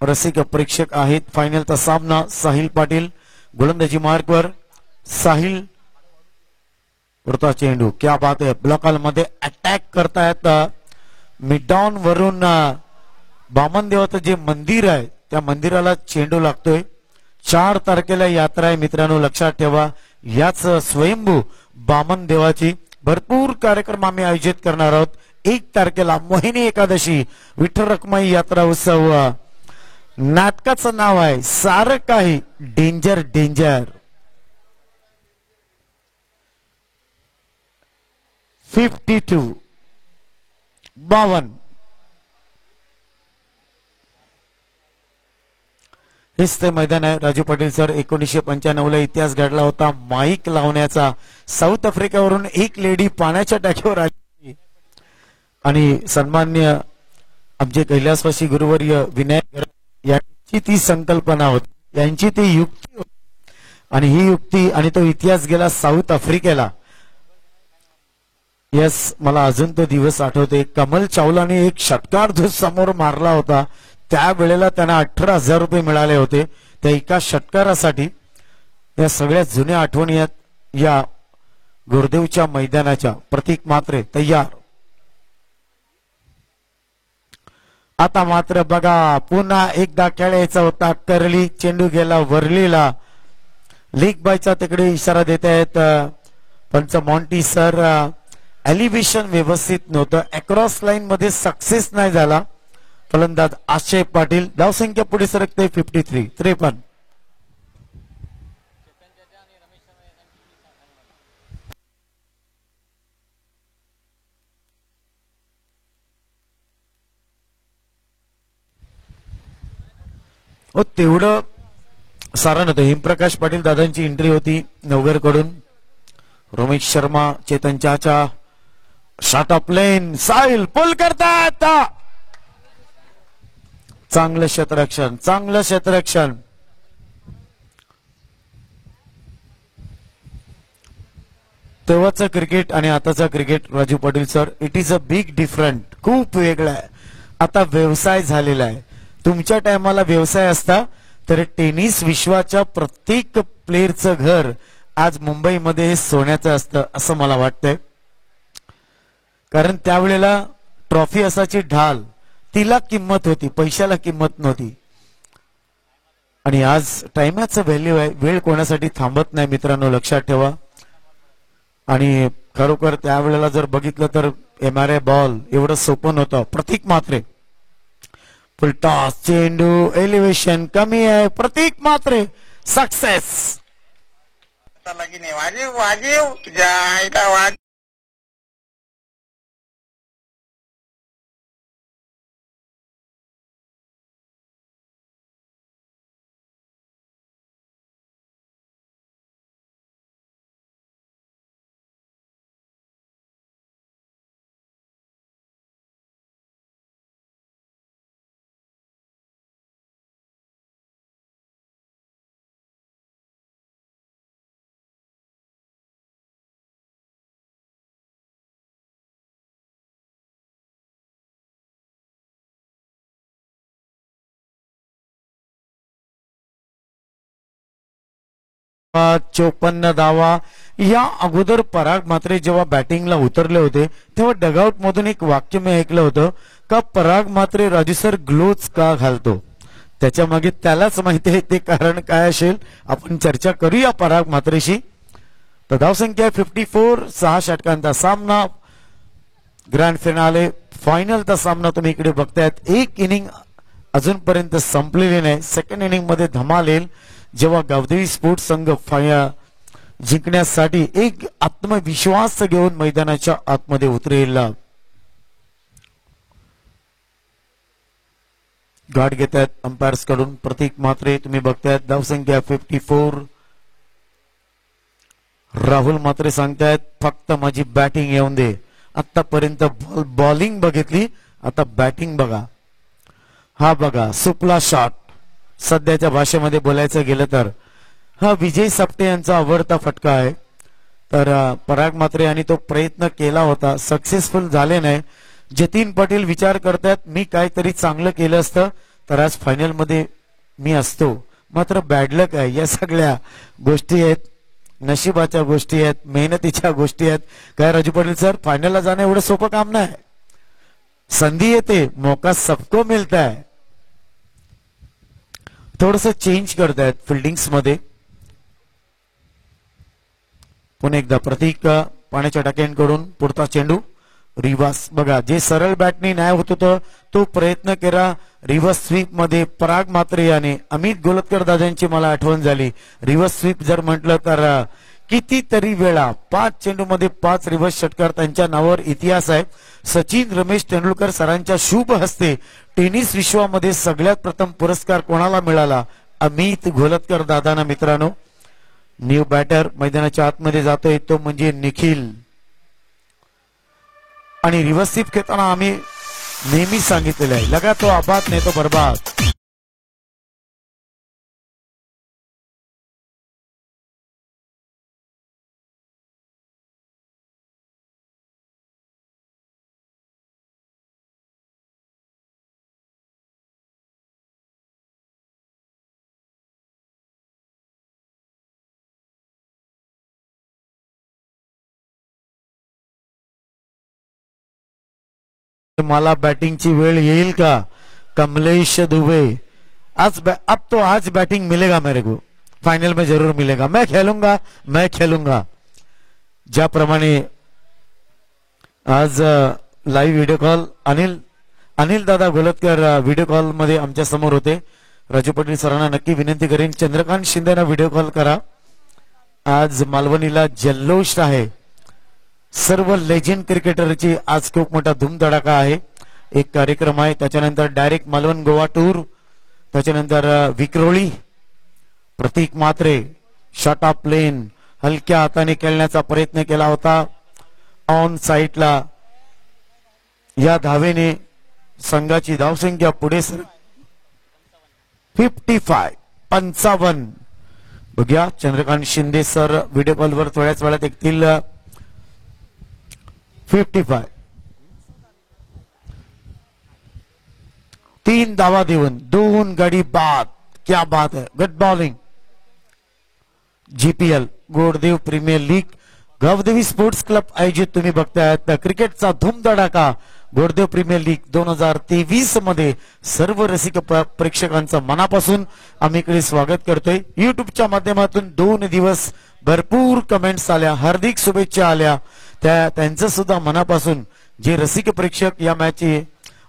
रसिक प्रेक्षक आहेत. फायनलचा सामना साहिल पाटील गोलंदाजी मार्कवर. साहिल वरता चेंडू क्या बात आहे. ब्लॉकल मध्ये अटॅक करतायत. मिडडाऊन वरून बामन देवाचं जे मंदिर आहे त्या मंदिराला चेंडू लागतोय. 4 तारखेला यात्रा आहे मित्रांनो लक्षात ठेवा. याच स्वयंभू बामन देवाची भरपूर कार्यक्रम आम्ही आयोजित करणार आहोत. 1 तारखेला मोहिनी एकादशी विठ्ठल रखुमाई यात्रा उत्सव. नाटकाचं नाव आहे सारं काही डेंजर डेंजर. 52 52. हेच ते मैदान आहे. राजू पाटील सर 1995 ला इतिहास घडला होता माईक लावण्याचा. साऊथ आफ्रिकेवरून एक लेडी पाण्याच्या टाकीवर आली आणि सन्मान्य आमचे कैलासवासी गुरुवर्य विनायक यांची ती संकल्पना होती. यांची ती युक्ती होती आणि ही युक्ती आणि तो इतिहास गेला साऊथ आफ्रिकेला. यस मला अजून तो दिवस आठवते. कमल चावलाने एक षटकार जो समोर मारला होता त्यावेळेला त्यांना 18,000 रुपये मिळाले होते त्या एका षटकारासाठी. या सगळ्या जुन्या आठवणी या गुरुदेवच्या मैदानाच्या. प्रतीक मात्रे तयार. आता मात्र बघा पुन्हा एकदा खेळायचा होता. करली चेंडू गेला वरलीला. लीग बायचा तिकडे इशारा देत आहेत पंच मॉन्टी सर. एलिव्हेशन व्यवस्थित नव्हतं. अक्रॉस लाईन मध्ये सक्सेस नाही झाला. फलंदाज आशय पाटील. धावसंख्या पुढे सरकते 53 53. तेवढं सारा नव्हतं. हिमप्रकाश पाटील दादांची एंट्री होती नवघर कडून. रोमेश शर्मा चेतन चाचा. शॉट ऑफ प्लेन साहिल पुल करतात. चांगलं क्षेत्ररक्षण चांगलं क्षेत्ररक्षण. तेव्हाचं क्रिकेट आणि आताचं cricket Raju Patil sir it is a big different. खूप वेगळा आहे. आता व्यवसाय झालेला आहे. तुमच्या टायमाला व्यवसाय असता तर टेनिस विश्वाच्या प्रत्येक प्लेअरचं घर आज मुंबईमध्ये हे सोन्याचं असतं असं मला वाटतंय. कारण त्यावेळेला ट्रॉफी असाची ढाल तिला किंमत होती पैशाला किंमत नव्हती. आणि आज टाइमाचं व्हॅल्यू आहे. वेळ कोणासाठी थांबत नाही मित्रांनो लक्षात ठेवा. आणि खरोखर त्यावेळेला जर बघितलं तर MRI बॉल एवढं सोपं नव्हतं. प्रतीक मात्रे फुल टॉस चेंडू एलिव्हेशन कमी आहे. प्रतीक मात्रे सक्सेस. वाजीव वाजीव जायला वाज. चौपन्न धावा या अगोदर पराग मात्रे जेव्हा बॅटिंगला उतरले होते तेव्हा डगआउट मधून एक वाक्य मी ऐकलं होतं का पराग मात्रे राजू सर ग्लोव्ज का घालतो. त्याच्या मागे त्यालाच माहिती आहे ते कारण काय असेल. आपण चर्चा करूया पराग मात्रेशी. तर धावसंख्या 54, 6 षटकांचा सामना, ग्रँड फिनाले फायनलचा सामना तुम्ही इकडे बघतायत. एक इनिंग अजूनपर्यंत संपलेली नाही. सेकंड इनिंग मध्ये धमाल येईल जेव्हा गावदेवी स्पोर्ट्स संघ जिंकण्यासाठी एक आत्मविश्वास घेऊन मैदानाच्या आतमध्ये उतरेल. गाठ घेत आहेत अंपायर्स कडून प्रतीक मात्रे. तुम्ही बघतायत धावसंख्या 54. राहुल मात्रे सांगतायत फक्त माझी बॅटिंग येऊन दे. आतापर्यंत बॉलिंग बघितली, आता बॅटिंग बघा. हा बघा सुपला शॉट. सध्याच्या भाषेमध्ये बोलायचं गेलं तर हा विजय सप्टे यांचा आवडता फटका आहे. तर पराग मात्रे यांनी तो प्रयत्न केला होता, सक्सेसफुल झाले नाही. जतीन पाटील विचार करतात मी काहीतरी चांगलं केलं असतं तर आज फायनल मध्ये मी असतो. मात्र बॅड लक आहे. या सगळ्या गोष्टी आहेत, नशिबाच्या गोष्टी आहेत, मेहनतीच्या गोष्टी आहेत. काय राजू पाटील सर, फायनलला जाणं एवढं सोपं काम नाही. संधी येते, मौका सबको मिळता है. थोडस चेंज करतायत फिल्डिंग्स मध्ये. पुन्हा एकदा प्रतीक पाण्याच्या टाक्यांकडून पुढचा चेंडू रिव्हर्स. बघा जे सरळ बॅटनी नाही होत होतं तो प्रयत्न केला रिव्हर्स स्वीप मध्ये पराग मात्रे याने. अमित गोलतकर दादांची मला आठवण झाली. रिव्हर्स स्वीप जर म्हटलं तर कितीतरी वेळा 5 चेंडू मध्ये 5 रिव्हर्स षटकार त्यांच्या नावावर इतिहास आहे. सचिन रमेश तेंडुलकर सरांच्या शुभ हस्ते टेनिस विश्वामध्ये सगळ्यात प्रथम पुरस्कार कोणाला मिळाला? अमित गोलतकर दादांना. मित्रांनो न्यू बॅटर मैदानाच्या आतमध्ये जातोय तो म्हणजे निखिल. आणि रिव्हर्स स्वीप खेळताना आम्ही नेहमी सांगितलेलं आहे लगा तो आबाद नाही तो बर्बाद. मला बॅटिंगची वेळ येईल का? कमलेश दुबे अब तो आज बैटिंग मिलेगा मेरे को, फाइनल में जरूर मिलेगा. मैं खेलूंगा, मैं खेलूंगा. ज्याप्रमाणे आज लाईव्ह व्हिडिओ कॉल अनिल दादा गोलतकर व्हिडिओ कॉल मध्ये आमच्या समोर होते. राजू पाटील सरांना नक्की विनंती करेन चंद्रकांत शिंदेना व्हिडिओ कॉल करा. आज मालवणीला जल्लोष आहे. सर्व लेजेंड क्रिकेटरची आज खूप मोठा धूमधडाका आहे. एक कार्यक्रम आहे, त्याच्यानंतर डायरेक्ट मालवण गोवा टूर, त्याच्यानंतर विक्रोळी. प्रतीक मात्रे शॉट ऑफ प्लेन हलक्या हाताने खेळण्याचा प्रयत्न केला होता ऑन साइडला. या धावेने संघाची धावसंख्या पुढे 55. बघूया चंद्रकांत शिंदे सर व्हिडिओ कॉलवर थोड्याच वेळात येतील. 55. 3 धावा देऊन 2 गडी बाद. क्या बात है, good bowling. GPL Goddev premier league Gavdevi sports club आयोजित तुम्ही बघतायत क्रिकेटचा धूमधडाका गोडदेव प्रीमियर लीग 2023 मध्ये सर्व रसिक प्रेक्षकांचं मनापासून आम्ही इकडे स्वागत करतोय. युट्यूबच्या माध्यमातून 2 दिवस भरपूर कमेंट्स आल्या, हार्दिक शुभेच्छा आल्या. त्यांचं सुद्धा मनापासून जे रसिक प्रेक्षक या मॅचचे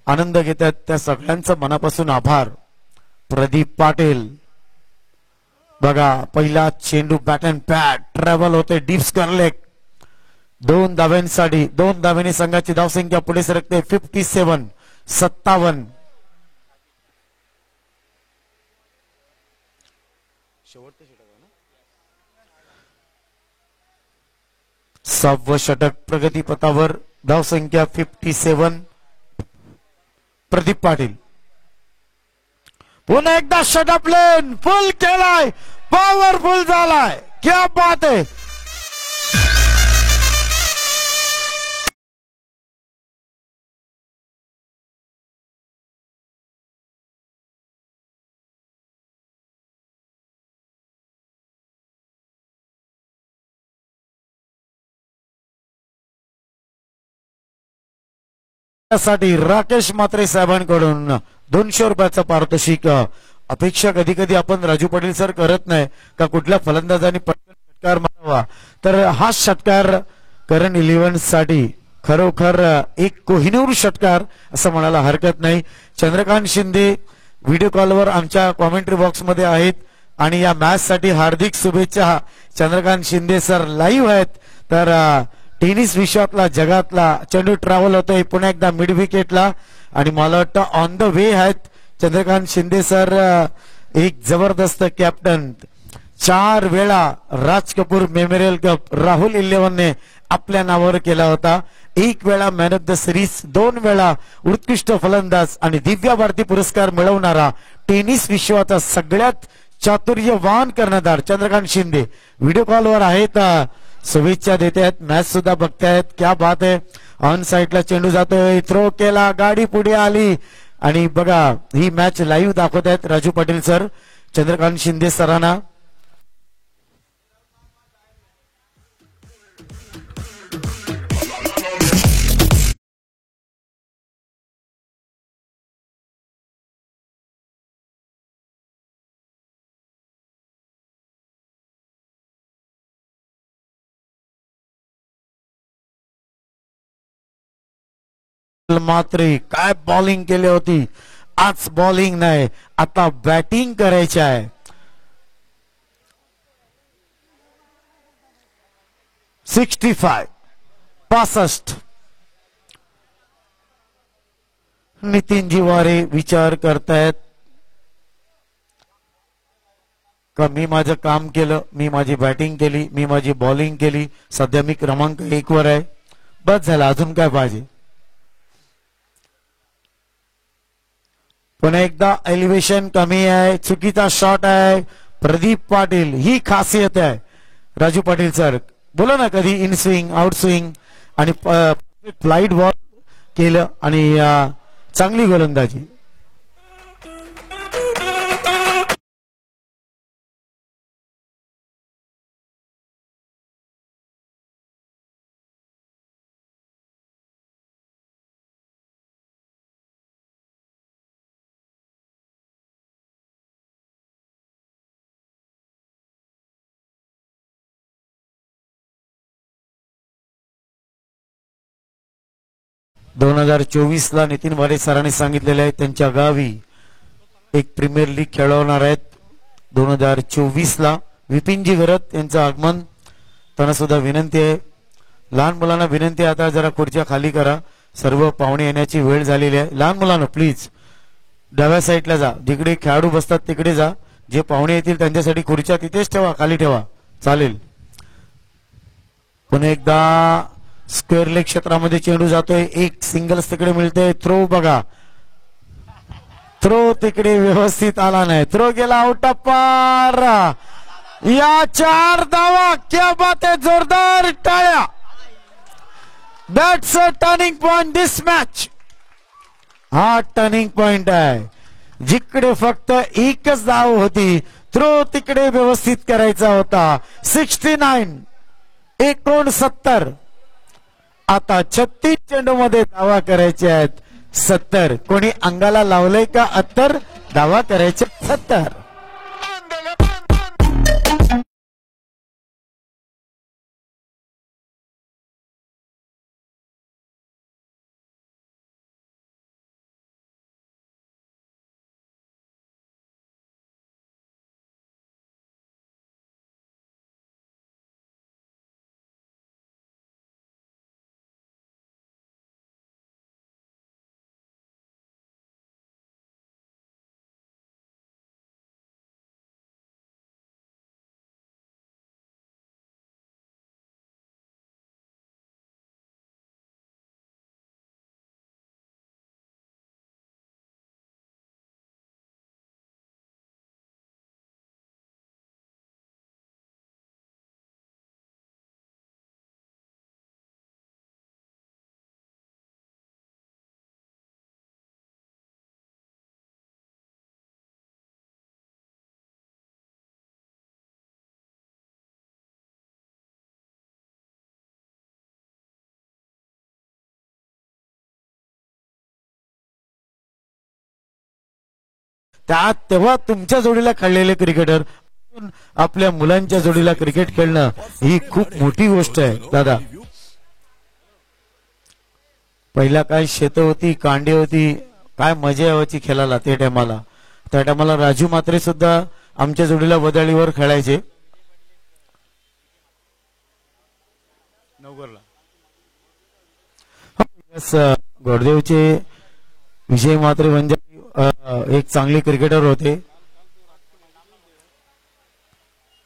आनंद घेतात त्या सगळ्यांचं मनापासून आभार. प्रदीप पाटील बघा पहिला चेंडू बॅट अँड पॅड ट्रॅव्हल होते डीप स्क्वेअर लेग. 2 धाव्यांसाठी 2 धाव्याने संघाची धावसंख्या पुढे सरकते 57. सहावं षटक प्रगतीपथावर. धावसंख्या 57. प्रदीप पाटील पुन्हा एकदा षटक लेन फुल केलाय, पॉवरफुल झालाय. क्या बात आहे. साठी राकेश म्हात्रे साहेबांकडून 200 रुपयाचा पारितोषिक. अपेक्षा कधी कधी आपण राजू पाटील सर करत नाही का कुठल्या फलंदाजाने पटकन षटकार मारावा, तर हा षटकार करण 11 साठी खरोखर एक कोहिनूर षटकार असं म्हणायला हरकत नाही. चंद्रकांत शिंदे व्हिडिओ कॉलवर आमच्या कॉमेंट्री बॉक्स मध्ये आहेत आणि या मॅच साठी हार्दिक शुभेच्छा. चंद्रकांत शिंदे सर लाईव्ह आहेत. तर टेनिस विश्वातला जगातला चेंडू ट्रॅव्हल होतोय पुन्हा एकदा मिड विकेटला आणि मला वाटतं ऑन द वे आहेत चंद्रकांत शिंदे सर. एक जबरदस्त कॅप्टन. 4 वेळा राज कपूर मेमोरियल कप राहुल इलेव्हनने आपल्या नावावर केला होता. 1 वेळा मॅन ऑफ द सिरीज, 2 वेळा उत्कृष्ट फलंदाज आणि दिव्या भारती पुरस्कार मिळवणारा टेनिस विश्वाचा सगळ्यात चातुर्यवान कर्णधार चंद्रकांत शिंदे व्हिडिओ कॉलवर आहेत. शुभेच्छा देत आहेत. मॅच सुद्धा बघतायत. क्या बात आहे. ऑन साइडला चेंडू जातोय, थ्रो केला, गाडी पुढे आली आणि बघा ही मॅच लाईव्ह दाखवत आहेत राजू पाटील सर चंद्रकांत शिंदे सरांना. मात्र काय बॉलिंग केली होती. आज बॉलिंग नाही, आता बॅटिंग करायची आहे. 65. नितीन जिवारे विचार करतायत का मी माझं काम केलं, मी माझी बॅटिंग केली, मी माझी बॉलिंग केली, सध्या मी क्रमांक 1 वर आहे, बस झालं, अजून काय पाहिजे. पुन्हा एकदा एलिव्हेशन कमी आहे, चुकीचा शॉट आहे. प्रदीप पाटील ही खासियत आहे राजू पाटील सर. बोला ना कधी इन स्विंग आउट स्विंग आणि फ्लाईट बॉल केलं आणि चांगली गोलंदाजी. दोन 2024 ला नितीन वारे सरांनी सांगितलेले आहे त्यांच्या गावी एक प्रीमियर लीग खेळवणार आहेत. 2024 ला विपिनजी घरत यांचं आगमन. त्यांना सुद्धा विनंती आहे, लहान मुलांना विनंती आहे, आता जरा खुर्च्या खाली करा, सर्व पाहुणे येण्याची वेळ झालेली आहे. लहान मुलांना प्लीज डाव्या साईडला जा, जिकडे खेळाडू बसतात तिकडे जा. जे पाहुणे येतील त्यांच्यासाठी खुर्च्या तिथेच ठेवा, खाली ठेवा, चालेल. पुन्हा एकदा स्क्वेअर लेग क्षेत्रामध्ये चेंडू जातोय, एक सिंगल्स तिकडे मिळते. थ्रो बघा, थ्रो तिकडे व्यवस्थित आला नाही, थ्रो गेला आउट ऑफ पार. या 4 धावा, क्या बात है, जोरदार टाळ्या. That's a turning point this match. हा टर्निंग पॉइंट आहे, जिकडे फक्त एकच धाव होती, थ्रो तिकडे व्यवस्थित करायचा होता. 69 आता 36 चेंडू मध्ये धावा करायचे आहेत. 70 कोणी अंगाला लावलंय का 70 धावा करायचे 70. तेव्हा तुमच्या जोडीला खेळलेले क्रिकेटर आपल्या मुलांच्या जोडीला क्रिकेट खेळणं ही खूप मोठी गोष्ट आहे दादा. पहिला काय शेत होती, कांडी होती, काय मजा यायची खेळायला त्या टायमाला राजू म्हात्रे सुद्धा आमच्या जोडीला वदळीवर खेळायचे. गोडदेवचे विजय म्हात्रे म्हणजे एक चांगले क्रिकेटर होते.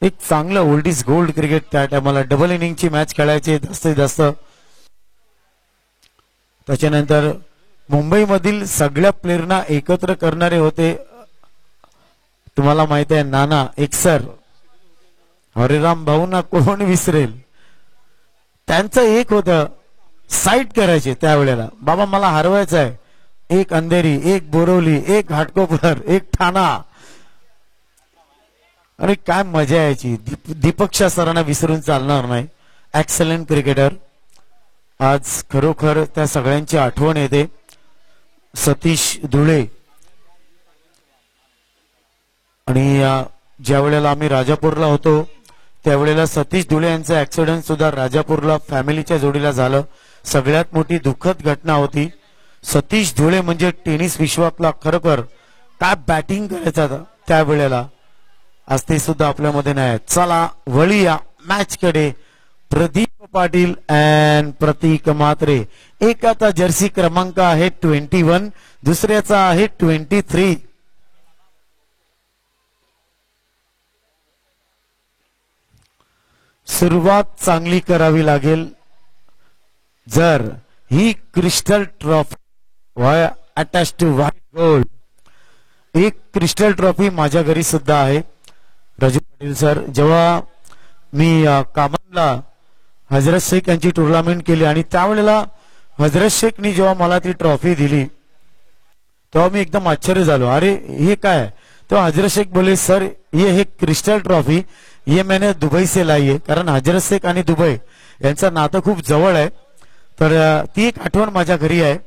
एक चांगलं ओल्ड इज गोल्ड क्रिकेट त्या टायमाला डबल इनिंगची मॅच खेळायचे जास्तीत जास्त. त्याच्यानंतर मुंबईमधील सगळ्या प्लेयरना एकत्र करणारे होते. तुम्हाला माहित आहे नाना एकसर, हरिराम भाऊंना कोण विसरेल. त्यांचं एक होतं साईट करायचे त्यावेळेला, बाबा मला हरवायचं आहे. एक अंधेरी, एक बोरवली, एक घाटकोपर, एक ठाणा. अरे काय मजा यायची. दीपक शाह सरांना विसरून चालणार नाही. Excellent cricketer. आज खरोखर त्या सगळ्यांची आठवण येते. सतीश धुळे, आणि ज्या वेळेला आम्ही राजापूरला होतो त्यावेळेला सतीश धुळे यांचं ऍक्सिडेंट सुद्धा राजापूरला फॅमिलीच्या जोडीला झालं. सगळ्यात मोठी दुःखद घटना होती. सतीश धुळे म्हणजे टेनिस विश्वातला खरोखर काय बॅटिंग करायचा त्यावेळेला. आज ते सुद्धा आपल्यामध्ये नाही. चला वळूया मॅच कडे. प्रदीप पाटील अँड प्रतीक म्हात्रे. एकाचा जर्सी क्रमांक आहे 21, दुसऱ्याचा आहे 23. सुरुवात चांगली करावी लागेल. जर ही crystal trophy attach to white gold, एक क्रिस्टल ट्रॉफी माझ्या घरी सुद्धा आहे. राजू पाटील सर, जेव्हा मी कामाला हजरत शेख यांची टुर्नामेंट केली आणि त्यावेळेला हजरत शेखनी जेव्हा मला ती ट्रॉफी दिली तेव्हा मी एकदम आश्चर्य झालो. अरे हे काय. तो हजरत शेख बोले सर ये है क्रिस्टल ट्रॉफी, ये मैंने दुबई से लाई है. कारण हजरत शेख आणि दुबई यांचं नातं खूप जवळ आहे. तर ती एक आठवण माझ्या घरी आहे.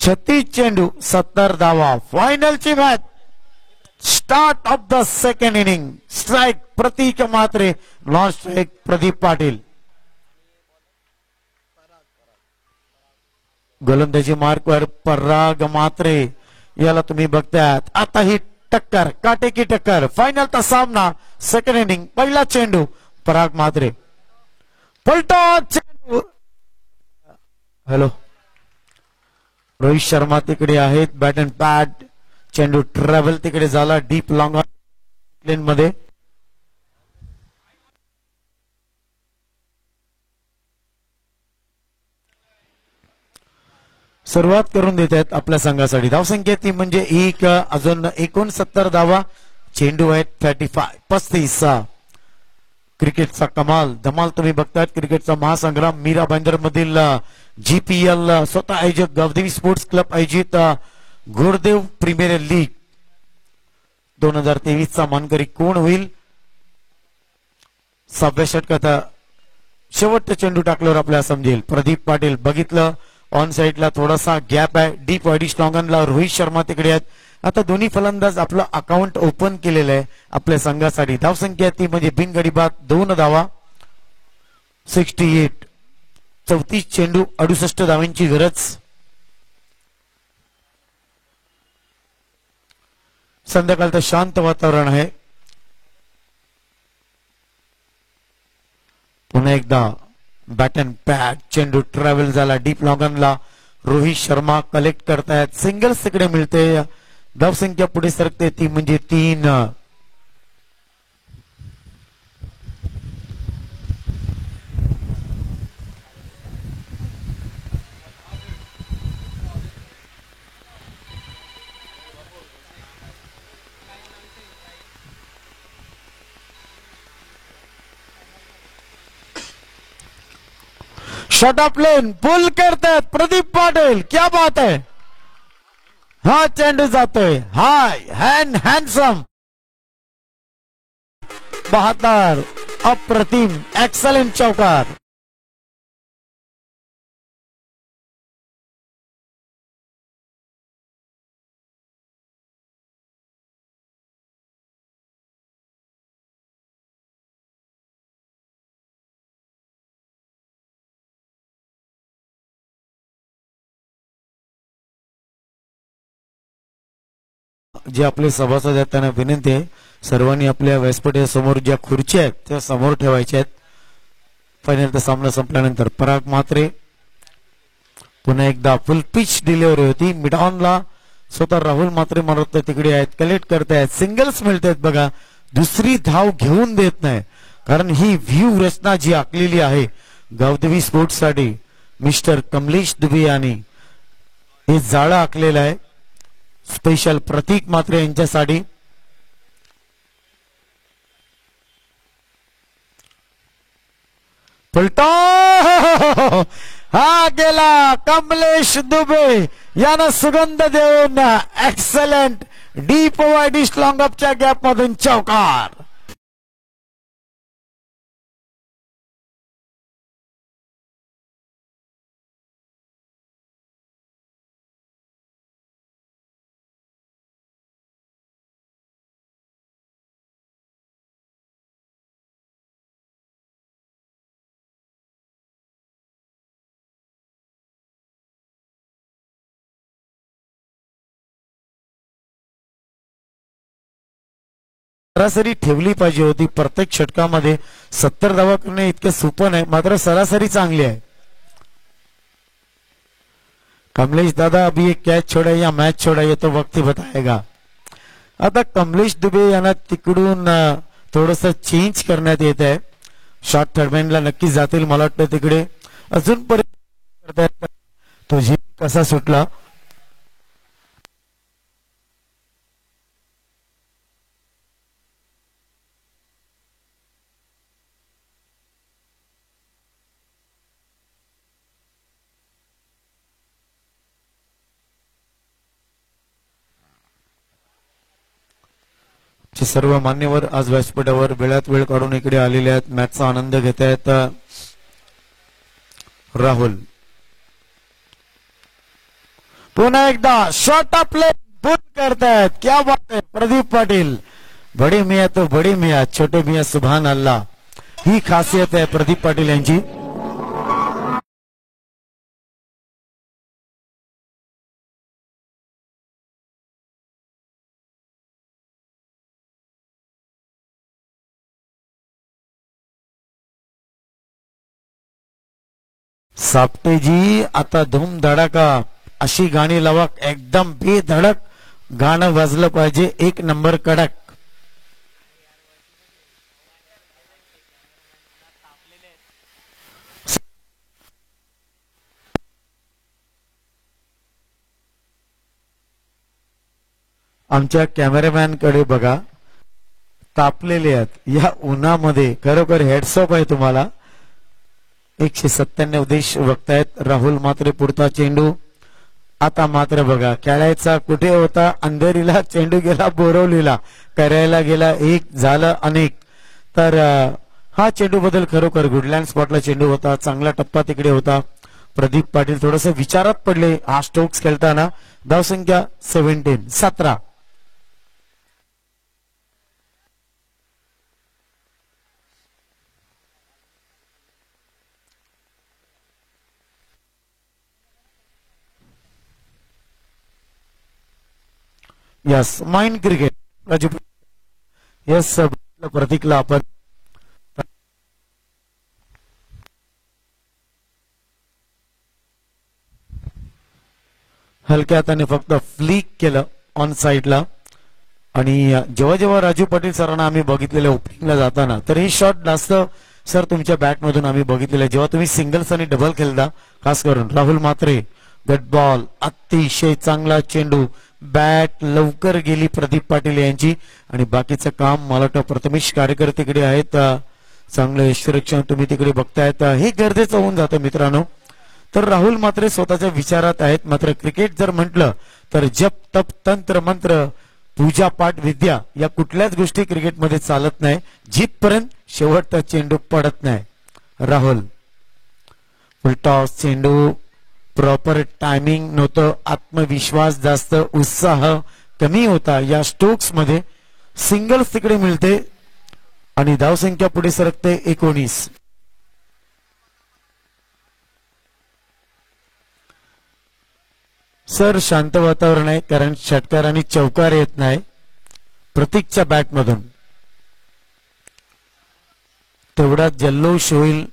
36 चेंडू 70 धावा. फायनलची match. Start of the second inning. Strike Prateek Mhatre, non strike Pradeep Patil. गोलंदाजी मार्कवर पराग म्हात्रे याला तुम्ही बघतायत. आता ही टक्कर, काटेकी टक्कर. फायनलचा सामना, सेकंड इनिंग. पहिला चेंडू पराग म्हात्रे. पलटा चेंडू. हॅलो, रोहित शर्मा तिकडे आहेत. Bat and pad. चेंडू ट्रॅव्हल तिकडे झाला डीप लॉंग लेन मध्ये. सुरुवात करून देत आहेत आपल्या संघासाठी. धावसंख्या ती म्हणजे एक. अजून 69 धावा. चेंडू आहेत 35. क्रिकेटचा कमाल धमाल तुम्ही बघतायत. क्रिकेटचा महासंग्राम. मीरा भाईंदर मधील GPL स्वतः आयोजक गावदेवी स्पोर्ट्स क्लब आयोजित गुरुदेव प्रीमियर लीग 2023 चा मानकरी कोण होईल. 6व्या षटकात शेवटचा चेंडू टाकल्यावर आपल्याला समजेल. प्रदीप पाटील बघितलं ऑन साइडला थोडासा गॅप आहे. डीप वाईडी स्लॉंगनला रोहित शर्मा तिकडे आहेत. आता दोन्ही फलंदाज आपलं अकाउंट ओपन केलेलं आहे आपल्या संघासाठी. धावसंख्या ती म्हणजे बिनगडीबाद 2 धावा. 68. 34 चेंडू 68 धावांची गरज. संध्याकाळचं शांत वातावरण आहे. पुन्हा एकदा बॅट अँड पॅड. चेंडू ट्रॅव्हल झाला डीप लॉंगनला. रोहित शर्मा कलेक्ट करतायत. सिंगल्स तिकडे मिळते. धावसंख्या पुढे सरकते ती म्हणजे 3. शॉट ऑफ लेन पुल करतात प्रदीप पाटील. क्या बात है. हा चेंडू जातोय हाय हँडसम. 72. अप्रतिम एक्सलेंट चौकार. जे आपले सभासद आहेत त्यांना विनंती आहे सर्वांनी आपल्या व्यासपीठा समोर ज्या खुर्च्या आहेत त्या समोर ठेवायच्या आहेत. फायनल सामना संपल्यानंतर पराग म्हात्रे पुन्हा एकदा फुल पिच डिलिव्हरी होती मिडॉनला. स्वतः राहुल म्हात्रे मारत तिकडे आहेत, कलेक्ट करतायत, सिंगल्स मिळतायत बघा. दुसरी धाव घेऊन देत नाही कारण ही व्ह्यू रचना जी आखलेली आहे गावदेवी स्पोर्ट्स साठी मिस्टर कमलेश दुबे यांनी हे जाळं आखलेलं आहे स्पेशल प्रतीक म्हात्रे यांच्यासाठी. पलटा हा गेला कमलेश दुबे यानं सुगंध देऊन एक्सलेंट डीप वाईडिश लॉंग अपच्या गॅप मधून चौकार. सरासरी ठेवली पाहिजे होती. प्रत्येक षटकामध्ये 70 धावा करणे इतके सोपं नाही, मात्र सरासरी चांगली आहे. कमलेश दादा अभी एक कैच छोड़ा या मैच छोड़ा ये तो वक्त ही बताएगा. आता कमलेश दुबे यांना तिकडून थोडस चेंज करण्यात येत आहे. शॉर्ट थर्डमॅनला नक्की जातील मला वाटतं तिकडे. अजूनपर्यंत तो झेल कसा सुटला. सर्व मान्यवर आज व्यासपीठावर वेळात वेळ काढून इकडे आलेले आहेत, मॅचचा आनंद घेत आहेत. राहुल पुन्हा एकदा शॉर्ट प्ले पूर्ण करतायत. क्या बात है प्रदीप पाटील. बडे मियाँ तो बडे मियाँ, छोटे मियाँ सुभान अल्लाह. ही खासियत आहे प्रदीप पाटील यांची. सापटेजी आता धूम धडाका अशी गाणी लावा, एकदम बेधडक गाणं वाजलं पाहिजे, एक नंबर कडक. आमच्या कॅमेरामॅन कडे बघा, तापलेले आहेत या उन्हामध्ये. खरोखर हेड्स ऑफ आहे तुम्हाला. 197 देश बघतायत. राहुल म्हात्रे पुढचा चेंडू. आता मात्र बघा खेळायचा कुठे होता. अंधेरीला चेंडू गेला, बोरवलीला करायला गेला, एक झालं अनेक. तर हा चेंडू बदल खरोखर गुडलँड स्पॉटला चेंडू होता, चांगला टप्पा तिकडे होता. प्रदीप पाटील थोडस विचारात पडले हा स्ट्रोक्स खेळताना. धावसंख्या 17. Yes mind cricket Raju. Yes प्रतीकला आपण हलक्या हाताने फक्त फ्लिक केलं ऑन साइडला. आणि जेव्हा जेव्हा राजू पाटील सरांना आम्ही बघितलेलं ओपनिंगला जाताना तर हे शॉट जास्त सर तुमच्या बॅट मधून आम्ही बघितलेलं. जेव्हा तुम्ही सिंगल्स आणि डबल खेळता खास करून राहुल म्हात्रे गट बॉल, अतिशय चांगला चेंडू, बॅट लवकर गेली प्रदीप पाटील यांची. आणि बाकीचं काम मला वाटतं प्रथमेश कार्यकर्तेकडे आहेत. चांगलं यशरक्षण तुम्ही तिकडे बघतायत. हे गरजेचं होऊन जातं मित्रांनो. तर राहुल मात्र स्वतःच्या विचारात आहेत. मात्र क्रिकेट जर म्हटलं तर जप तप तंत्र मंत्र पूजापाठ विद्या या कुठल्याच गोष्टी क्रिकेटमध्ये चालत नाही जिथपर्यंत शेवटचा चेंडू पडत नाही. राहुल फुलटॉस चेंडू प्रॉपर टायमिंग नव्हतं, आत्मविश्वास जास्त, उत्साह कमी होता या स्ट्रोक्स मध्ये. सिंगल्स तिकडे मिळते आणि धावसंख्या पुढे सरकते 19. सर शांत वातावरण आहे कारण षटकार आणि चौकार येत नाही प्रतीकच्या बॅट मधून. तेवढा जल्लोष होईल.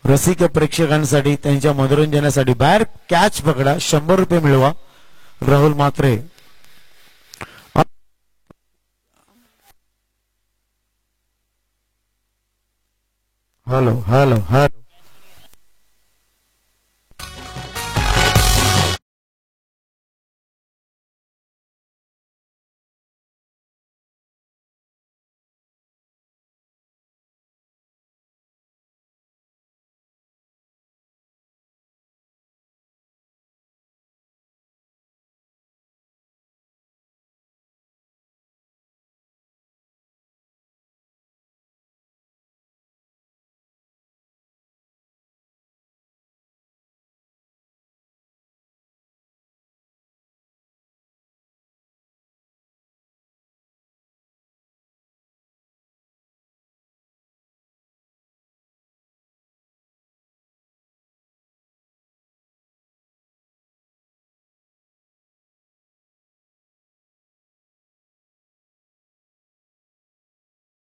रसिक प्रेक्षकांसाठी त्यांच्या मनोरंजनासाठी बाहेर कॅच पकडा, 100 रुपये मिळवा. Rahul Mhatre hello hello hello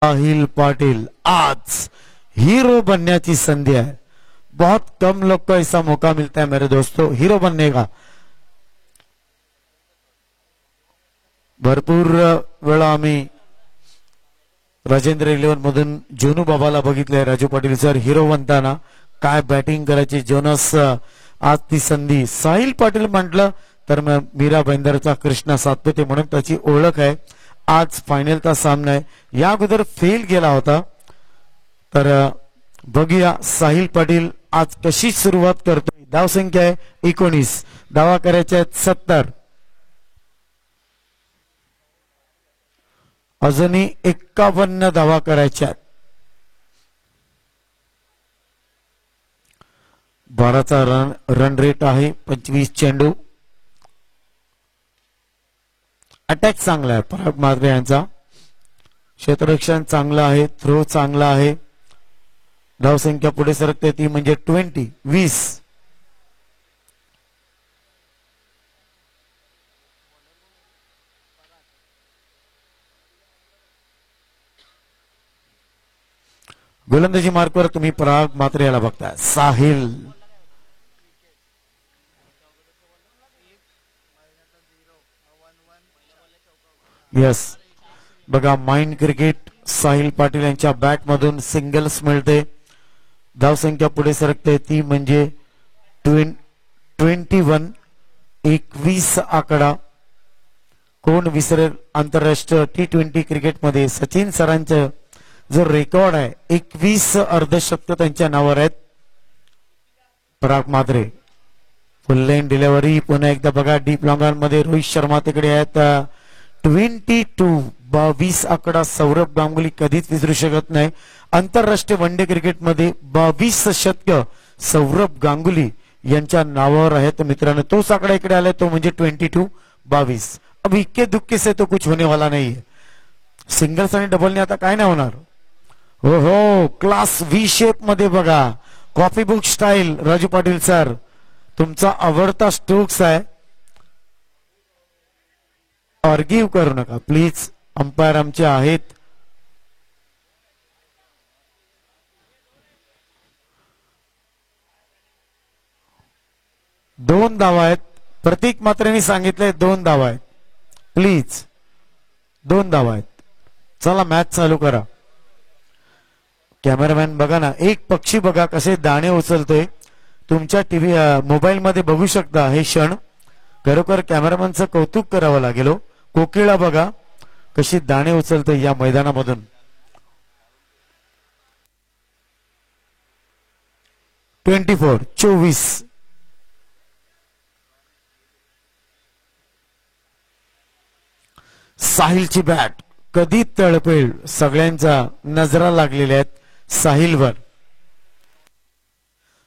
Sahil Patil आज हीरो बनने संधि है. बहुत कम लोग को ऐसा मौका मिलता है मेरे दोस्तों हीरो बनने का. भरपूर वेळा आम्ही राजेंद्र 11 मधून जोनू बाबाला बघितलंय. राजू पाटील सर हीरो बनताना काय बॅटिंग करायची. जोनस आज ती संधी. साहिल पाटील म्हटलं तर मीरा भाईंदरचा कृष्णा सातपुते म्हणून त्याची ओळख आहे. आज फायनलचा सामना आहे. या अगोदर फेल गेला होता. तर बघूया साहिल पाटील आज कशी सुरुवात करतोय. धावसंख्या आहे 19, धावा करायच्या आहेत 70. अजूनही 51 धावा करायच्या. 12चा रन रेट आहे. 25 चेंडू. अटॅक चांगला आहे पराग मात्रे यांचा. क्षेत्ररक्षण चांगलं आहे. थ्रो चांगला आहे. धावसंख्या पुढे सरकते ती म्हणजे 20. गोलंदाजी मार्कवर तुम्ही पराग मात्रे याला बघताय. साहिल यस बघा माइंड क्रिकेट साहिल पाटील यांच्या बॅट मधून सिंगल्स मिळते. धावसंख्या पुढे सरकते ती म्हणजे 21. 21 आकडा. कोण विसरेल आंतरराष्ट्रीय T20 क्रिकेटमध्ये सचिन सरांचं जो रेकॉर्ड आहे 21 अर्धशतक त्यांच्या नावावर आहेत. पराग मात्रे फुल लेन डिलिव्हरी. पुन्हा एकदा बघा डीप लॉंगांमध्ये रोहित शर्मा तिकडे आहेत. 22 आकडा. सौरभ गांगुली कधीच विसरू शकत नाही. आंतरराष्ट्रीय वनडे क्रिकेटमध्ये 22 शतक सौरभ गांगुली यांच्या नावावर आहेत. मित्रांनो तोच आकडा इकडे आलाय तो म्हणजे 22. अब इक्के दुक्के से तो कुछ होने वाला नहीं है. सिंगल्स आणि डबलने आता काय नाही होणार. हो हो क्लास व्ही शेप मध्ये बघा. Coffee book style. Raju Patil sir तुमचा आवडता स्ट्रोक्स आहे. आर्ग्यू करू नका प्लीज. अंपायर आमचे आहेत. दोन धावा आहेत. प्रतीक मात्रेंनी सांगितले 2 धावा आहेत. प्लीज 2 धावा आहेत. चला मॅच चालू करा. कॅमेरामॅन बघा ना एक पक्षी बघा कसे दाणे उचलतोय. तुमच्या टीव्ही मोबाईल मध्ये बघू शकता हे क्षण. खरोखर कॅमेरामॅनचं कौतुक करावं लागेल. कोकिळा बघा कशी दाणे उचलतोय या मैदानामधून. 24. साहिलची बॅट कधी तळपेल सगळ्यांच्या नजरा लागलेल्या आहेत साहिलवर.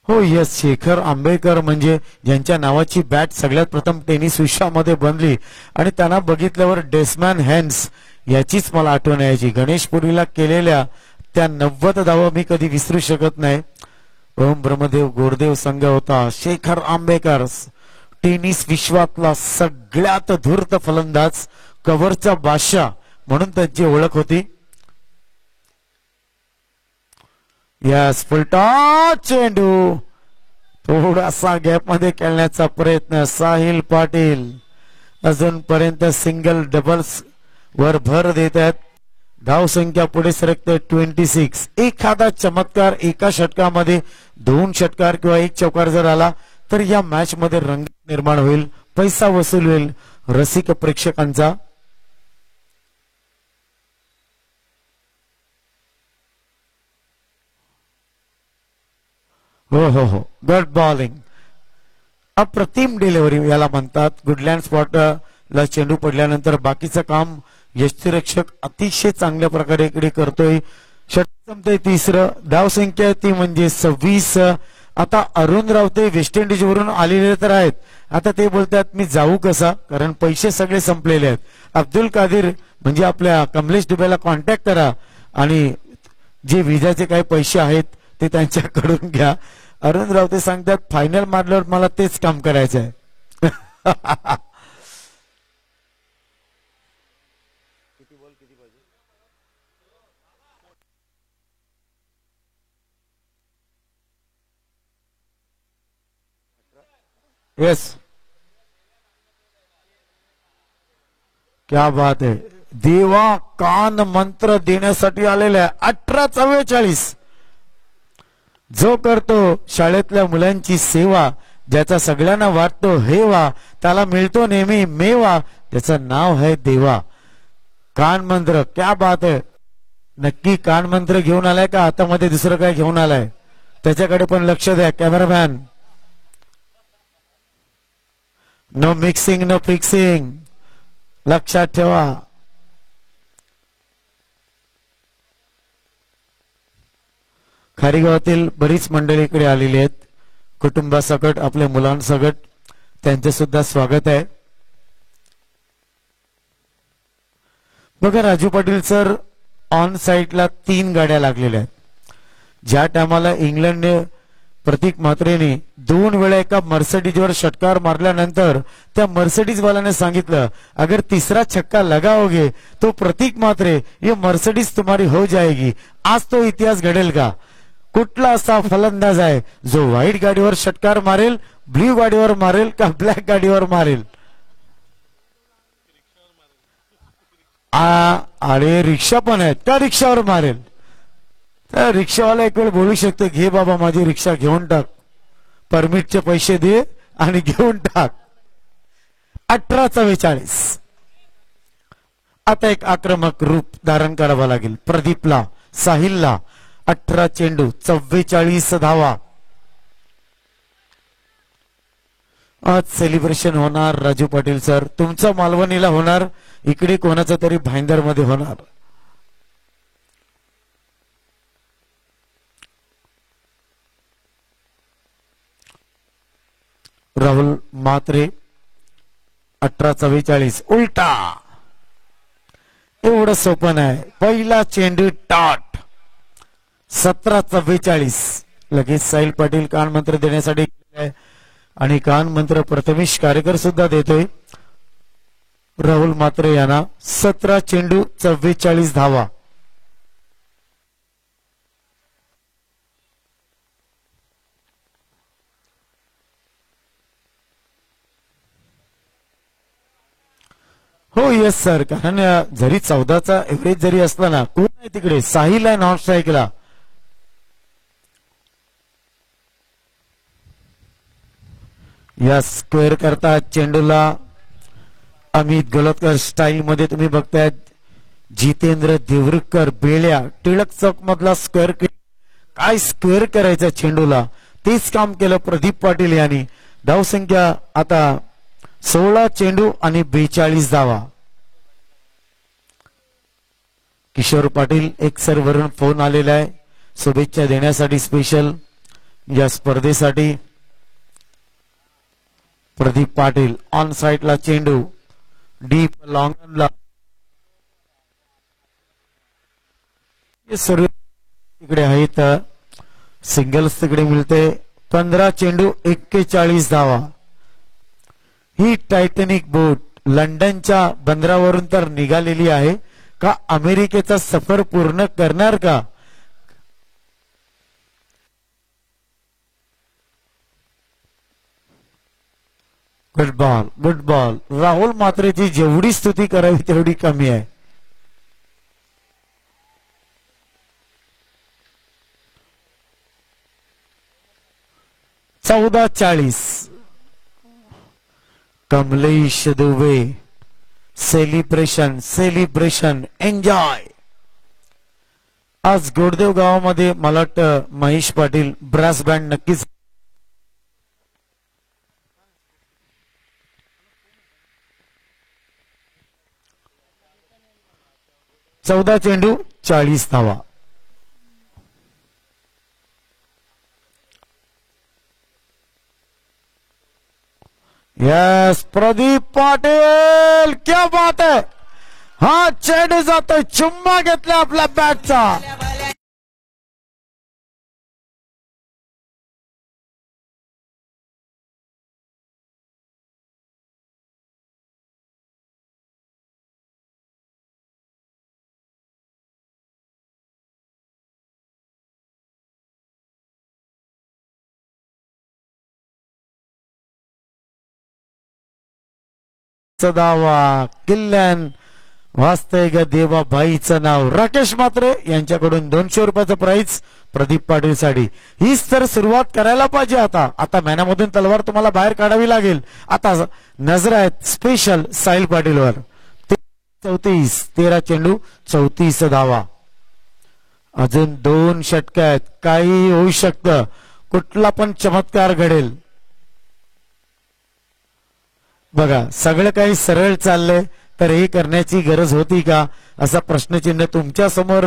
हो यस, शेखर आंबेकर म्हणजे ज्यांच्या नावाची बॅट सगळ्यात प्रथम टेनिस विश्वामध्ये बनली आणि त्यांना बघितल्यावर डेसमॅन हॅन्स याचीच मला आठवण यायची. गणेशपुरीला केलेल्या त्या 90 धावा मी कधी विसरू शकत नाही. ओम ब्रह्मदेव गोरदेव संघ होता. शेखर आंबेकर टेनिस विश्वातला सगळ्यात धूर्त फलंदाज, कव्हरचा बादशाह म्हणून त्यांची ओळख होती. यस, फुलटॉस चेंडू थोडासा गॅप मध्ये खेळण्याचा प्रयत्न. साहिल पाटील अजूनपर्यंत सिंगल डबल्स वर भर देत आहेत. धाव संख्या पुढे सरकते 26. एखादा चमत्कार एका षटकामध्ये 2 षटकार किंवा 1 चौकार जर आला तर या मॅच मध्ये रंग निर्माण होईल, पैसा वसूल होईल रसिक प्रेक्षकांचा. हो हो हो, गुड बॉलिंग, अप्रतिम डिलिव्हरी याला म्हणतात. गुडलँड स्पॉटला चेंडू पडल्यानंतर बाकीचं काम यष्टीरक्षक अतिशय चांगल्या प्रकारे इकडे करतोय. षटक संपतंय 3रं. धाव संख्या ती म्हणजे 26. आता अरुण रावते वेस्ट इंडिज वरून आलेले तर आहेत. आता ते बोलतात मी जाऊ कसा, कारण पैसे सगळे संपलेले आहेत. अब्दुल कादिर म्हणजे आपल्या कमलेश दुबेला कॉन्टॅक्ट करा आणि जे विजाचे काही पैसे आहेत ते त्यांच्याकडून घ्या. अरुण रावते सांगतात फायनल मारल्यावर मला तेच काम करायचं आहे. यस, क्या बात आहे. देवा कान मंत्र देण्यासाठी आलेल्या 18:44. जो करतो शाळेतल्या मुलांची सेवा, ज्याचा सगळ्यांना वाटतो हेवा, त्याला मिळतो नेहमी मेवा, त्याचं नाव आहे देवा. कान मंत्र, क्या बात आहे. नक्की कान मंत्र घेऊन आलाय का हातामध्ये दुसरं काय घेऊन आलाय त्याच्याकडे पण लक्ष द्या cameraman. No mixing no fixing, लक्षात ठेवा. खारीगावातील बरीच मंडळी इकडे आलेली आहेत, कुटुंबासकट आपल्या मुलांसकट, त्यांचे सुद्धा स्वागत आहे. बघा राजू पाटील सर, ऑन साइडला 3 गाड्या लागलेल्या आहेत. ज्या टायमाला इंग्लंडने प्रतीक म्हात्रेने 2 वेळा एका मर्सिडीजवर षटकार मारल्यानंतर त्या मर्सिडीज वाल्याने सांगितलं अगर 3रा छक्का लगाओगे तो प्रतीक म्हात्रे ये मर्सिडीज तुम्हारी हो जाएगी. आज तो इतिहास घडेल का? कुठला असा फलंदाज आहे जो व्हाईट गाडीवर षटकार मारेल, ब्ल्यू गाडीवर मारेल का ब्लॅक गाडीवर मारेल? अरे रिक्षा पण आहेत, त्या रिक्षावर मारेल. तर रिक्षावाला एक वेळ बोलू शकतो घे बाबा माझी रिक्षा घेऊन टाक, परमिटचे पैसे दे आणि घेऊन टाक. 18:44. आता एक आक्रमक रूप धारण करावं लागेल प्रदीपला, साहिलला. 18 चेंडू 44 धावा. आज सेलिब्रेशन होणार राजू पाटील सर, तुमचं मालवणीला होणार, इकडे कोणाचं तरी भाईंदर मध्ये होणार. राहुल म्हात्रे 18:44. उलटा, एवढं सोपं आहे. पहिला चेंडू टॉट. 17:44. लगेच साहिल पाटील कान मंत्र देण्यासाठी आणि कान मंत्र प्रथमेश कार्यकर सुद्धा देतोय राहुल म्हात्रे यांना. 17 चेंडू 44 धावा. हो येस सर, कारण जरी 14चा एव्हरेज जरी असला ना, कोण आहे तिकडे? साहिल आहे नॉन स्ट्राईकला. या स्क्वेअर करता चेंडूला अमित गोलतकर स्टाईल मध्ये तुम्ही बघताय. जितेंद्र देवरुखकर बेल्या टिळक चौक मधला स्क्वेअर. काय स्क्वेअर करायचं चेंडूला, तेच काम केलं प्रदीप पाटील यांनी. धावसंख्या आता 16 चेंडू आणि 42 धावा. किशोर पाटील एक सर्वरून फोन आलेला आहे शुभेच्छा देण्यासाठी स्पेशल या स्पर्धेसाठी. प्रदीप पाटील ऑन साइडला चेंडू डीप लॉंगला सर्व तिकडे आहेत. सिंगल्स तिकडे मिळते. 15 चेंडू 41 धावा. ही टायटॅनिक बोट लंडनच्या बंदरावरून तर निघालेली आहे का अमेरिकेचा सफर पूर्ण करणार का? Good ball good ball. Rahul मात्रेची जेवढी स्तुती करावी तेवढी कमी आहे. चौदा 40. Kamlesh Dubey celebration celebration enjoy. आज गोडदेव गावामध्ये मला वाटतं महेश पाटील ब्रास बँड नक्कीच. 14 चेंडू 40 धावा. यस प्रदीप पाटील क्या बात है. हा चेंडू जातोय. चुम्मा घेतला आपल्या बॅटचा. दावा किल्ल्यान वाचतय ग देवाबाईचं नाव. राकेश मात्रे यांच्याकडून 200 रुपयाचं प्राइज प्रदीप पाटील साठी. हीच तर सुरुवात करायला पाहिजे. आता मॅनामधून तलवार तुम्हाला बाहेर काढावी लागेल. आता नजर आहेत स्पेशल साहिल पाटीलवर. 34 13 चेंडू 34 धावा. अजून 2 षटक आहेत. काही होऊ शकतं. कुठला पण चमत्कार घडेल. बघा सगळं काही सरळ चाललंय तर हे करण्याची गरज होती का असा प्रश्नचिन्ह तुमच्या समोर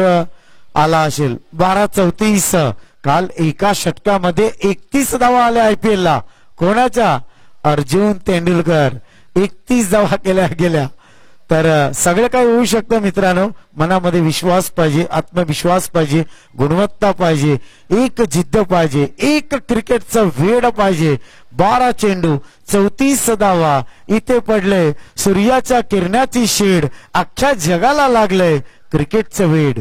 आला असेल. 12-34. काल एका षटकामध्ये 31 धावा आल्या आयपीएल ला. कोणाच्या? अर्जुन तेंडुलकर. 31 धावा केल्या गेल्या. तर सगळं काही होऊ शकतं मित्रांनो. मनामध्ये विश्वास पाहिजे, आत्मविश्वास पाहिजे, गुणवत्ता पाहिजे, एक जिद्द पाहिजे, एक क्रिकेटचं वेड पाहिजे. 12 चेंडू 34 धावा. इथे पडले सूर्याच्या किरणाची शेड. अख्ख्या जगाला लागलंय क्रिकेटचं वेड.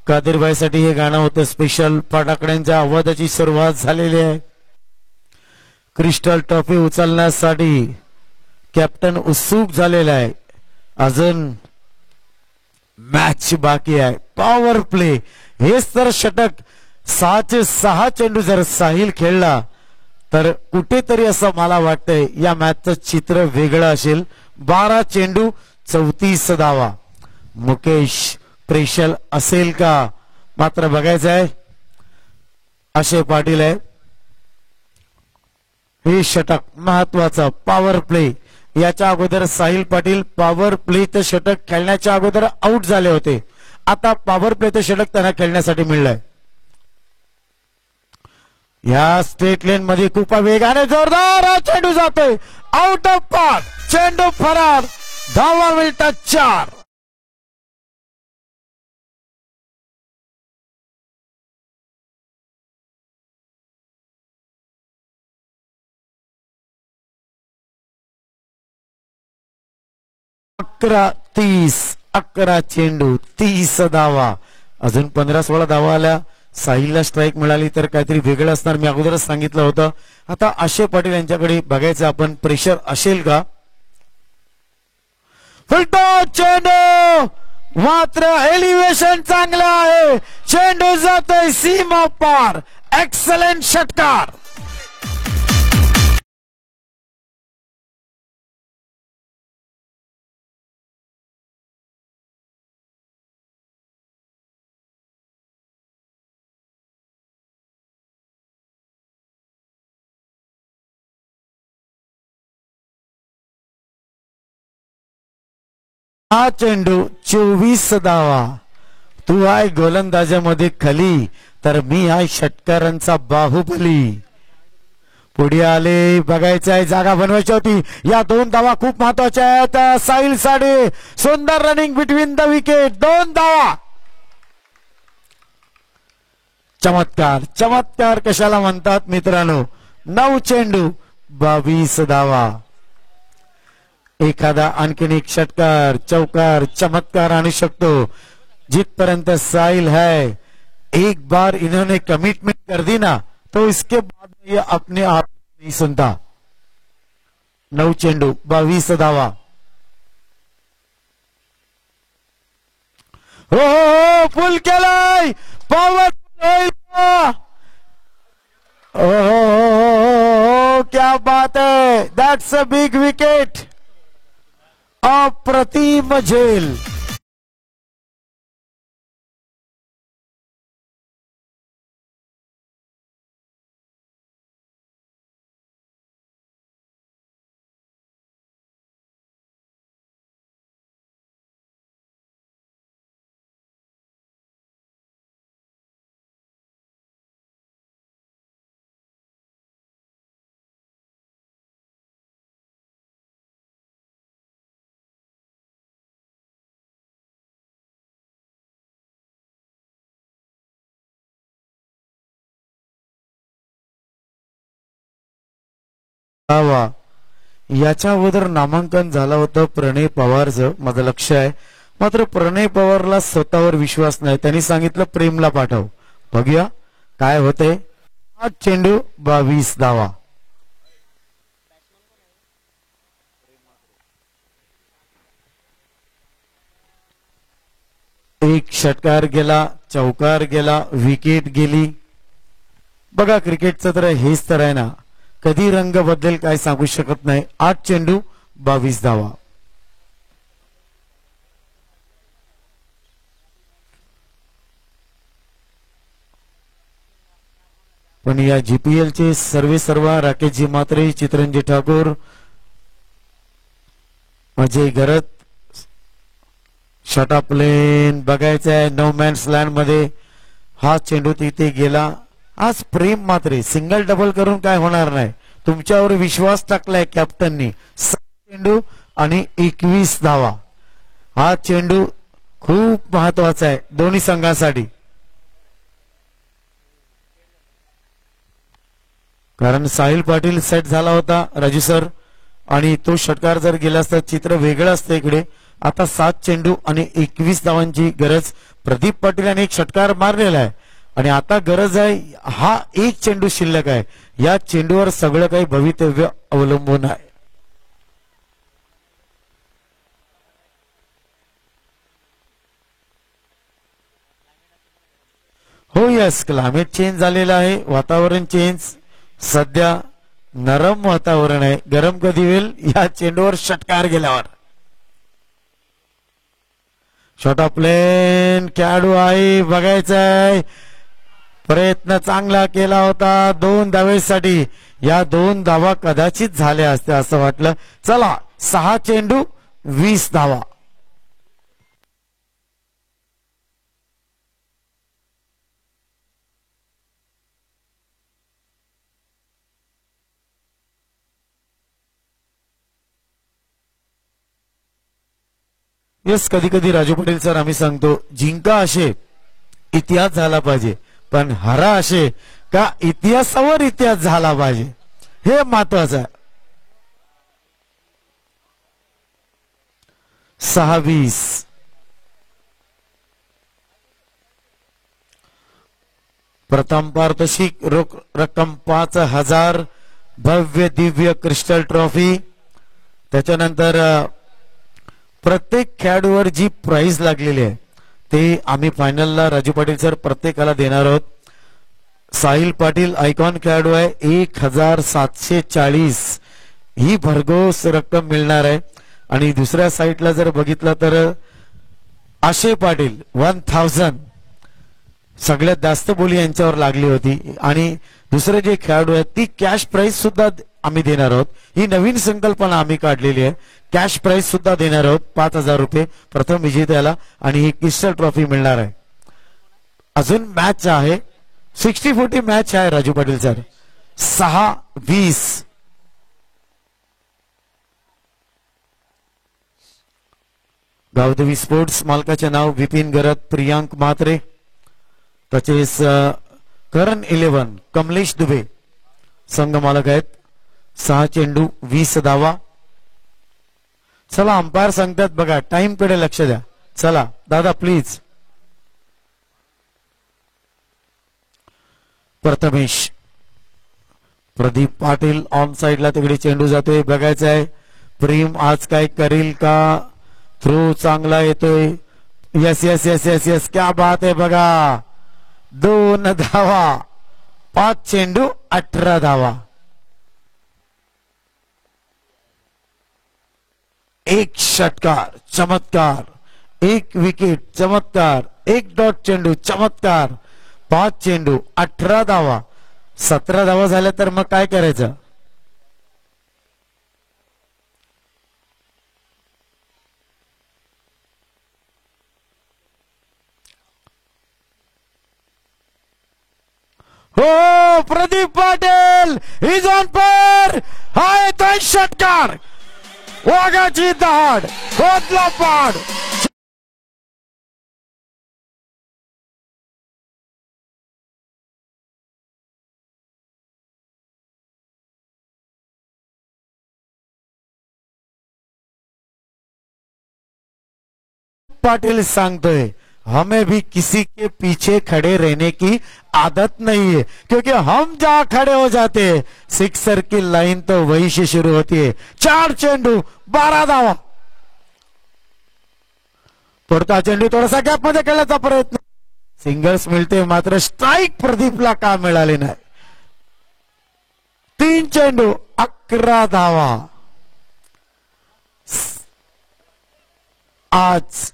कादिरबाईसाठी हे गाणं होतं स्पेशल. फटाकड्यांच्या आवाजाची सुरुवात झालेली आहे. क्रिस्टल ट्रॉफी उचलण्यासाठी कॅप्टन उत्सुक झालेला आहे. अजून मॅच बाकी आहे. पॉवर प्ले हेच तर षटक. 6 चेंडू जर साहिल खेळला तर कुठेतरी असं मला वाटतंय या मॅचचं चित्र वेगळं असेल. 12 चेंडू 34 धावा. मुकेश प्रेशर असेल का मात्र बघायचं आहे. अक्षय पाटील आहे. हे षटक महत्वाचं. पॉवर प्ले याच्या अगोदर साहिल पाटील पॉवर प्लेचं षटक खेळण्याच्या अगोदर आउट झाले होते. आता पॉवर प्लेचं षटक त्यांना खेळण्यासाठी मिळलंय. या स्टेट लेन मध्ये खूप वेगाने जोरदार चेंडू जातोय. Out of park. चेंडू फरार. धावा मिळतात 4. अकरा 11 चेंडू 30 धावा. अजून 15-16 धावा आल्या. साहिलला स्ट्राईक मिळाली तर काहीतरी वेगळं असणार. मी अगोदरच सांगितलं होतं. आता अक्षय पाटील यांच्याकडे बघायचं आपण प्रेशर असेल का. फुलटॉस चेंडू, मात्र एलिव्हेशन चांगलं आहे, चेंडू जातोय सीमा पार. एक्सलंट षटकार. हा चेंडू 24 धावा. तू आहे गोलंदाजामध्ये खली, तर मी आहे षटकारांचा बाहुबली. पुढे आले, बघायचं आहे, जागा बनवायची होती. या 2 धावा खूप महत्वाच्या आहेत. साहिल साडे, सुंदर रनिंग बिटवीन द विकेट. 2 धावा. चमत्कार. चमत्कार कशाला म्हणतात मित्रांनो? 9 चेंडू 22 धावा. एखादा आणखीन एक षटकार, चौकार, चमत्कार आणू शकतो. जितपर्यंत साहिल है, एक बार इन्होंने कमिटमेंट कर दी ना, तो इसके बाद ये अपने आप नहीं सुनता. 9 चेंडू 22 धावा. हो फुल केलाय, पॉवरफुल. ओ क्या बात है. That's a big wicket. अप्रतिम झेल. याच्या अगोदर नामांकन झालं होतं प्रणय पवारचं, माझं लक्ष आहे. मात्र प्रणय पवारला स्वतःवर विश्वास नाही. त्यांनी सांगितलं प्रेमला पाठव. बघूया काय होते. 8 चेंडू 22 धावा. एक षटकार गेला, चौकार गेला, विकेट गेली. बघा क्रिकेटचं तर हेच तर आहे ना, कधी रंग बदलेल काय सांगू शकत नाही. 8 चेंडू 22 धावा. पण या जीपीएल चे सर्व राकेशजी म्हात्रे, चित्रंजी Thakur, Ajay Garat, shot of plane बघायचं आहे. नो मॅन्स लँड मध्ये हा चेंडू तिथे गेला. आज प्रेम मात्रे सिंगल डबल करून काय होणार नाही. तुमच्यावर विश्वास टाकलाय कॅप्टननी. 7 चेंडू आणि 21 धावा. हा चेंडू खूप महत्वाचा आहे दोन्ही संघांसाठी, कारण साहिल पाटील सेट झाला होता राजू सर, आणि तो षटकार जर गेला असता चित्र वेगळं असतं इकडे. आता 7 चेंडू आणि 21 धावांची गरज. प्रदीप पाटील यांनी एक षटकार मारलेला आहे आणि आता गरज आहे हा 1 चेंडू शिल्लक आहे. या चेंडूवर सगळं काही भवितव्य अवलंबून आहे. हो यस, क्लायमेट चेंज झालेला आहे, वातावरण चेंज. सध्या नरम वातावरण आहे. गरम कधी होईल या चेंडूवर षटकार गेल्यावर. शॉट ऑफ प्लेन खेळाडू आहे, बघायचा आहे. प्रयत्न चांगला केला होता 2 धावेसाठी. या 2 धावा कदाचित झाल्या असत्या असं वाटलं. चला 6 चेंडू 20 धावा. येस, कधी कधी राजू पटेल सर आम्ही सांगतो जिंका असे इतिहास झाला पाहिजे, पण हरा असे का इतिहासावर इतिहास झाला पाहिजे, हे महत्वाचं आहे. 6-20. प्रथम पारितोषिक रोख रक्कम 5,000, भव्य दिव्य क्रिस्टल ट्रॉफी. त्याच्यानंतर प्रत्येक खेळाडूवर जी प्राइस लागलेली आहे ते आम्ही फायनलला राजू पाटील सर प्रत्येकाला देणार आहोत. साहिल पाटील आयकॉन खेळाडू आहे, 1740 ही भरघोस रक्कम मिळणार आहे. आणि दुसऱ्या साईडला जर बघितलं तर आशे पाटील 1000 सगळ्यात जास्त बोली यांच्यावर लागली होती. आणि दुसरे जे खेळाडू आहेत ती कॅश प्राइस सुद्धा आम्ही देणार आहोत. ही नवीन संकल्पना आम्ही काढलेली आहे. कॅश प्राइस सुद्धा देणार आहोत 5000 रुपये प्रथम विजेत्याला आणि ही क्रिस्टल ट्रॉफी मिळणार आहे. अजून मॅच आहे, 60-40 मॅच आहे राजू पाटील सर. 6-20 गावदेवी स्पोर्ट्स मालकाचे नाव विपिन गरत, प्रियांक म्हात्रे. तसेच करण 11 कमलेश दुबे संघ मालक आहेत. 6 चेंडू 20 धावा. चला अंपायर सांगतात बघा, टाइम कडे लक्ष द्या. चला दादा प्लीज. प्रथमेश प्रदीप पाटील ऑन साइडला तिकडे चेंडू जातोय, बघायचं आहे प्रेम आज काय करेल का. थ्रो चांगला येतोय. Yes yes yes yes yes क्या बात आहे बघा. 2 धावा, 5 चेंडू 18 धावा. एक षटकार चमत्कार, एक विकेट चमत्कार, एक डॉट चेंडू चमत्कार. 5 चेंडू 18 धावा. 17 धावा झाल्या तर मग काय करायचं. हो प्रदीप पाटील इज ऑन पर. हाय तो षटकार, वाघाची दहाड, खोदला पाड. पाटिल सांगतोय हमें भी किसी के पीछे खड़े रहने की आदत नहीं है, क्योंकि हम जहां खड़े हो जाते हैं सिक्सर की लाइन तो वहीं से शुरू होती है. 4 चेंडू 12 धावा. पुढचा चेंडू थोडासा गॅप मध्ये खेळण्याचा प्रयत्न, सिंगल्स मिळते मात्र स्ट्राईक प्रदीपला का मिळाली नाही. 3 चेंडू 11 धावा. आज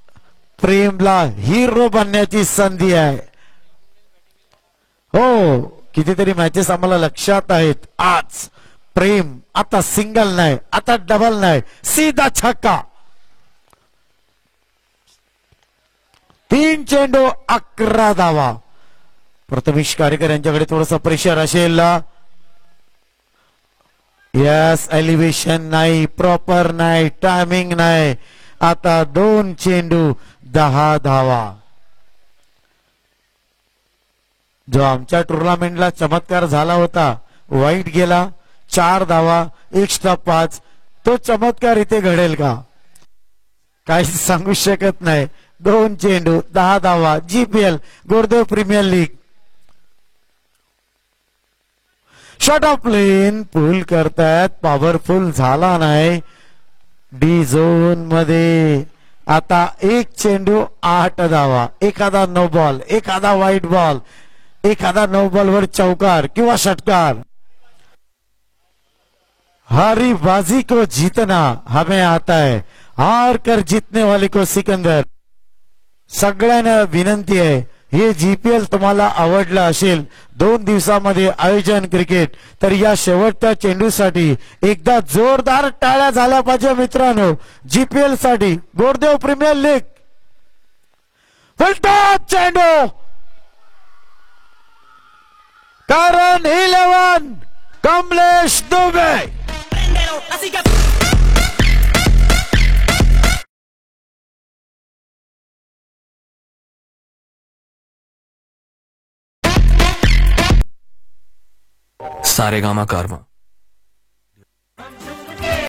प्रेमला हिरो बनण्याची संधी आहे. हो कितीतरी मॅचेस आम्हाला लक्षात आहेत. आज प्रेम आता सिंगल नाही, आता डबल नाही, सीधा छक्का. 3 चेंडू 11 धावा. प्रथमेश कारेकर यांच्याकडे थोडासा प्रेशर असेल. यस एलिव्हेशन नाही, प्रॉपर नाही, टायमिंग नाही. आता 2 चेंडू 10 धावा. जो आमच्या टुर्नामेंटला चमत्कार झाला होता, वाईट गेला 4 धावा एक्स्ट्रा 5, तो चमत्कार इथे घडेल का काही सांगू शकत नाही. 2 चेंडू 10 धावा. GPL Gordev premier league. Shot of plane pull करतायत, पॉवरफुल झाला नाही. डी झोन मध्ये आता 1 चेंडू 8 धावा. एखादा नो बॉल, एखादा व्हाईट बॉल, एखादा नो बॉल वर चौकार किंवा षटकार. हारी बाजी को जीतना हमें आता है, हार कर जीतने वाले को सिकंदर. सगळ्यांना विनंती आहे, हे जीपीएल तुम्हाला आवडलं असेल, 2 दिवसामध्ये आयोजन क्रिकेट, तर या शेवटच्या चेंडूसाठी एकदा जोरदार टाळ्या झाल्या पाहिजे मित्रांनो. जीपीएल साठी गोरदेव प्रीमियर लीग. फुलटॉप चेंडू करण 11 कमलेश दुबे. सारेगामा कारवा.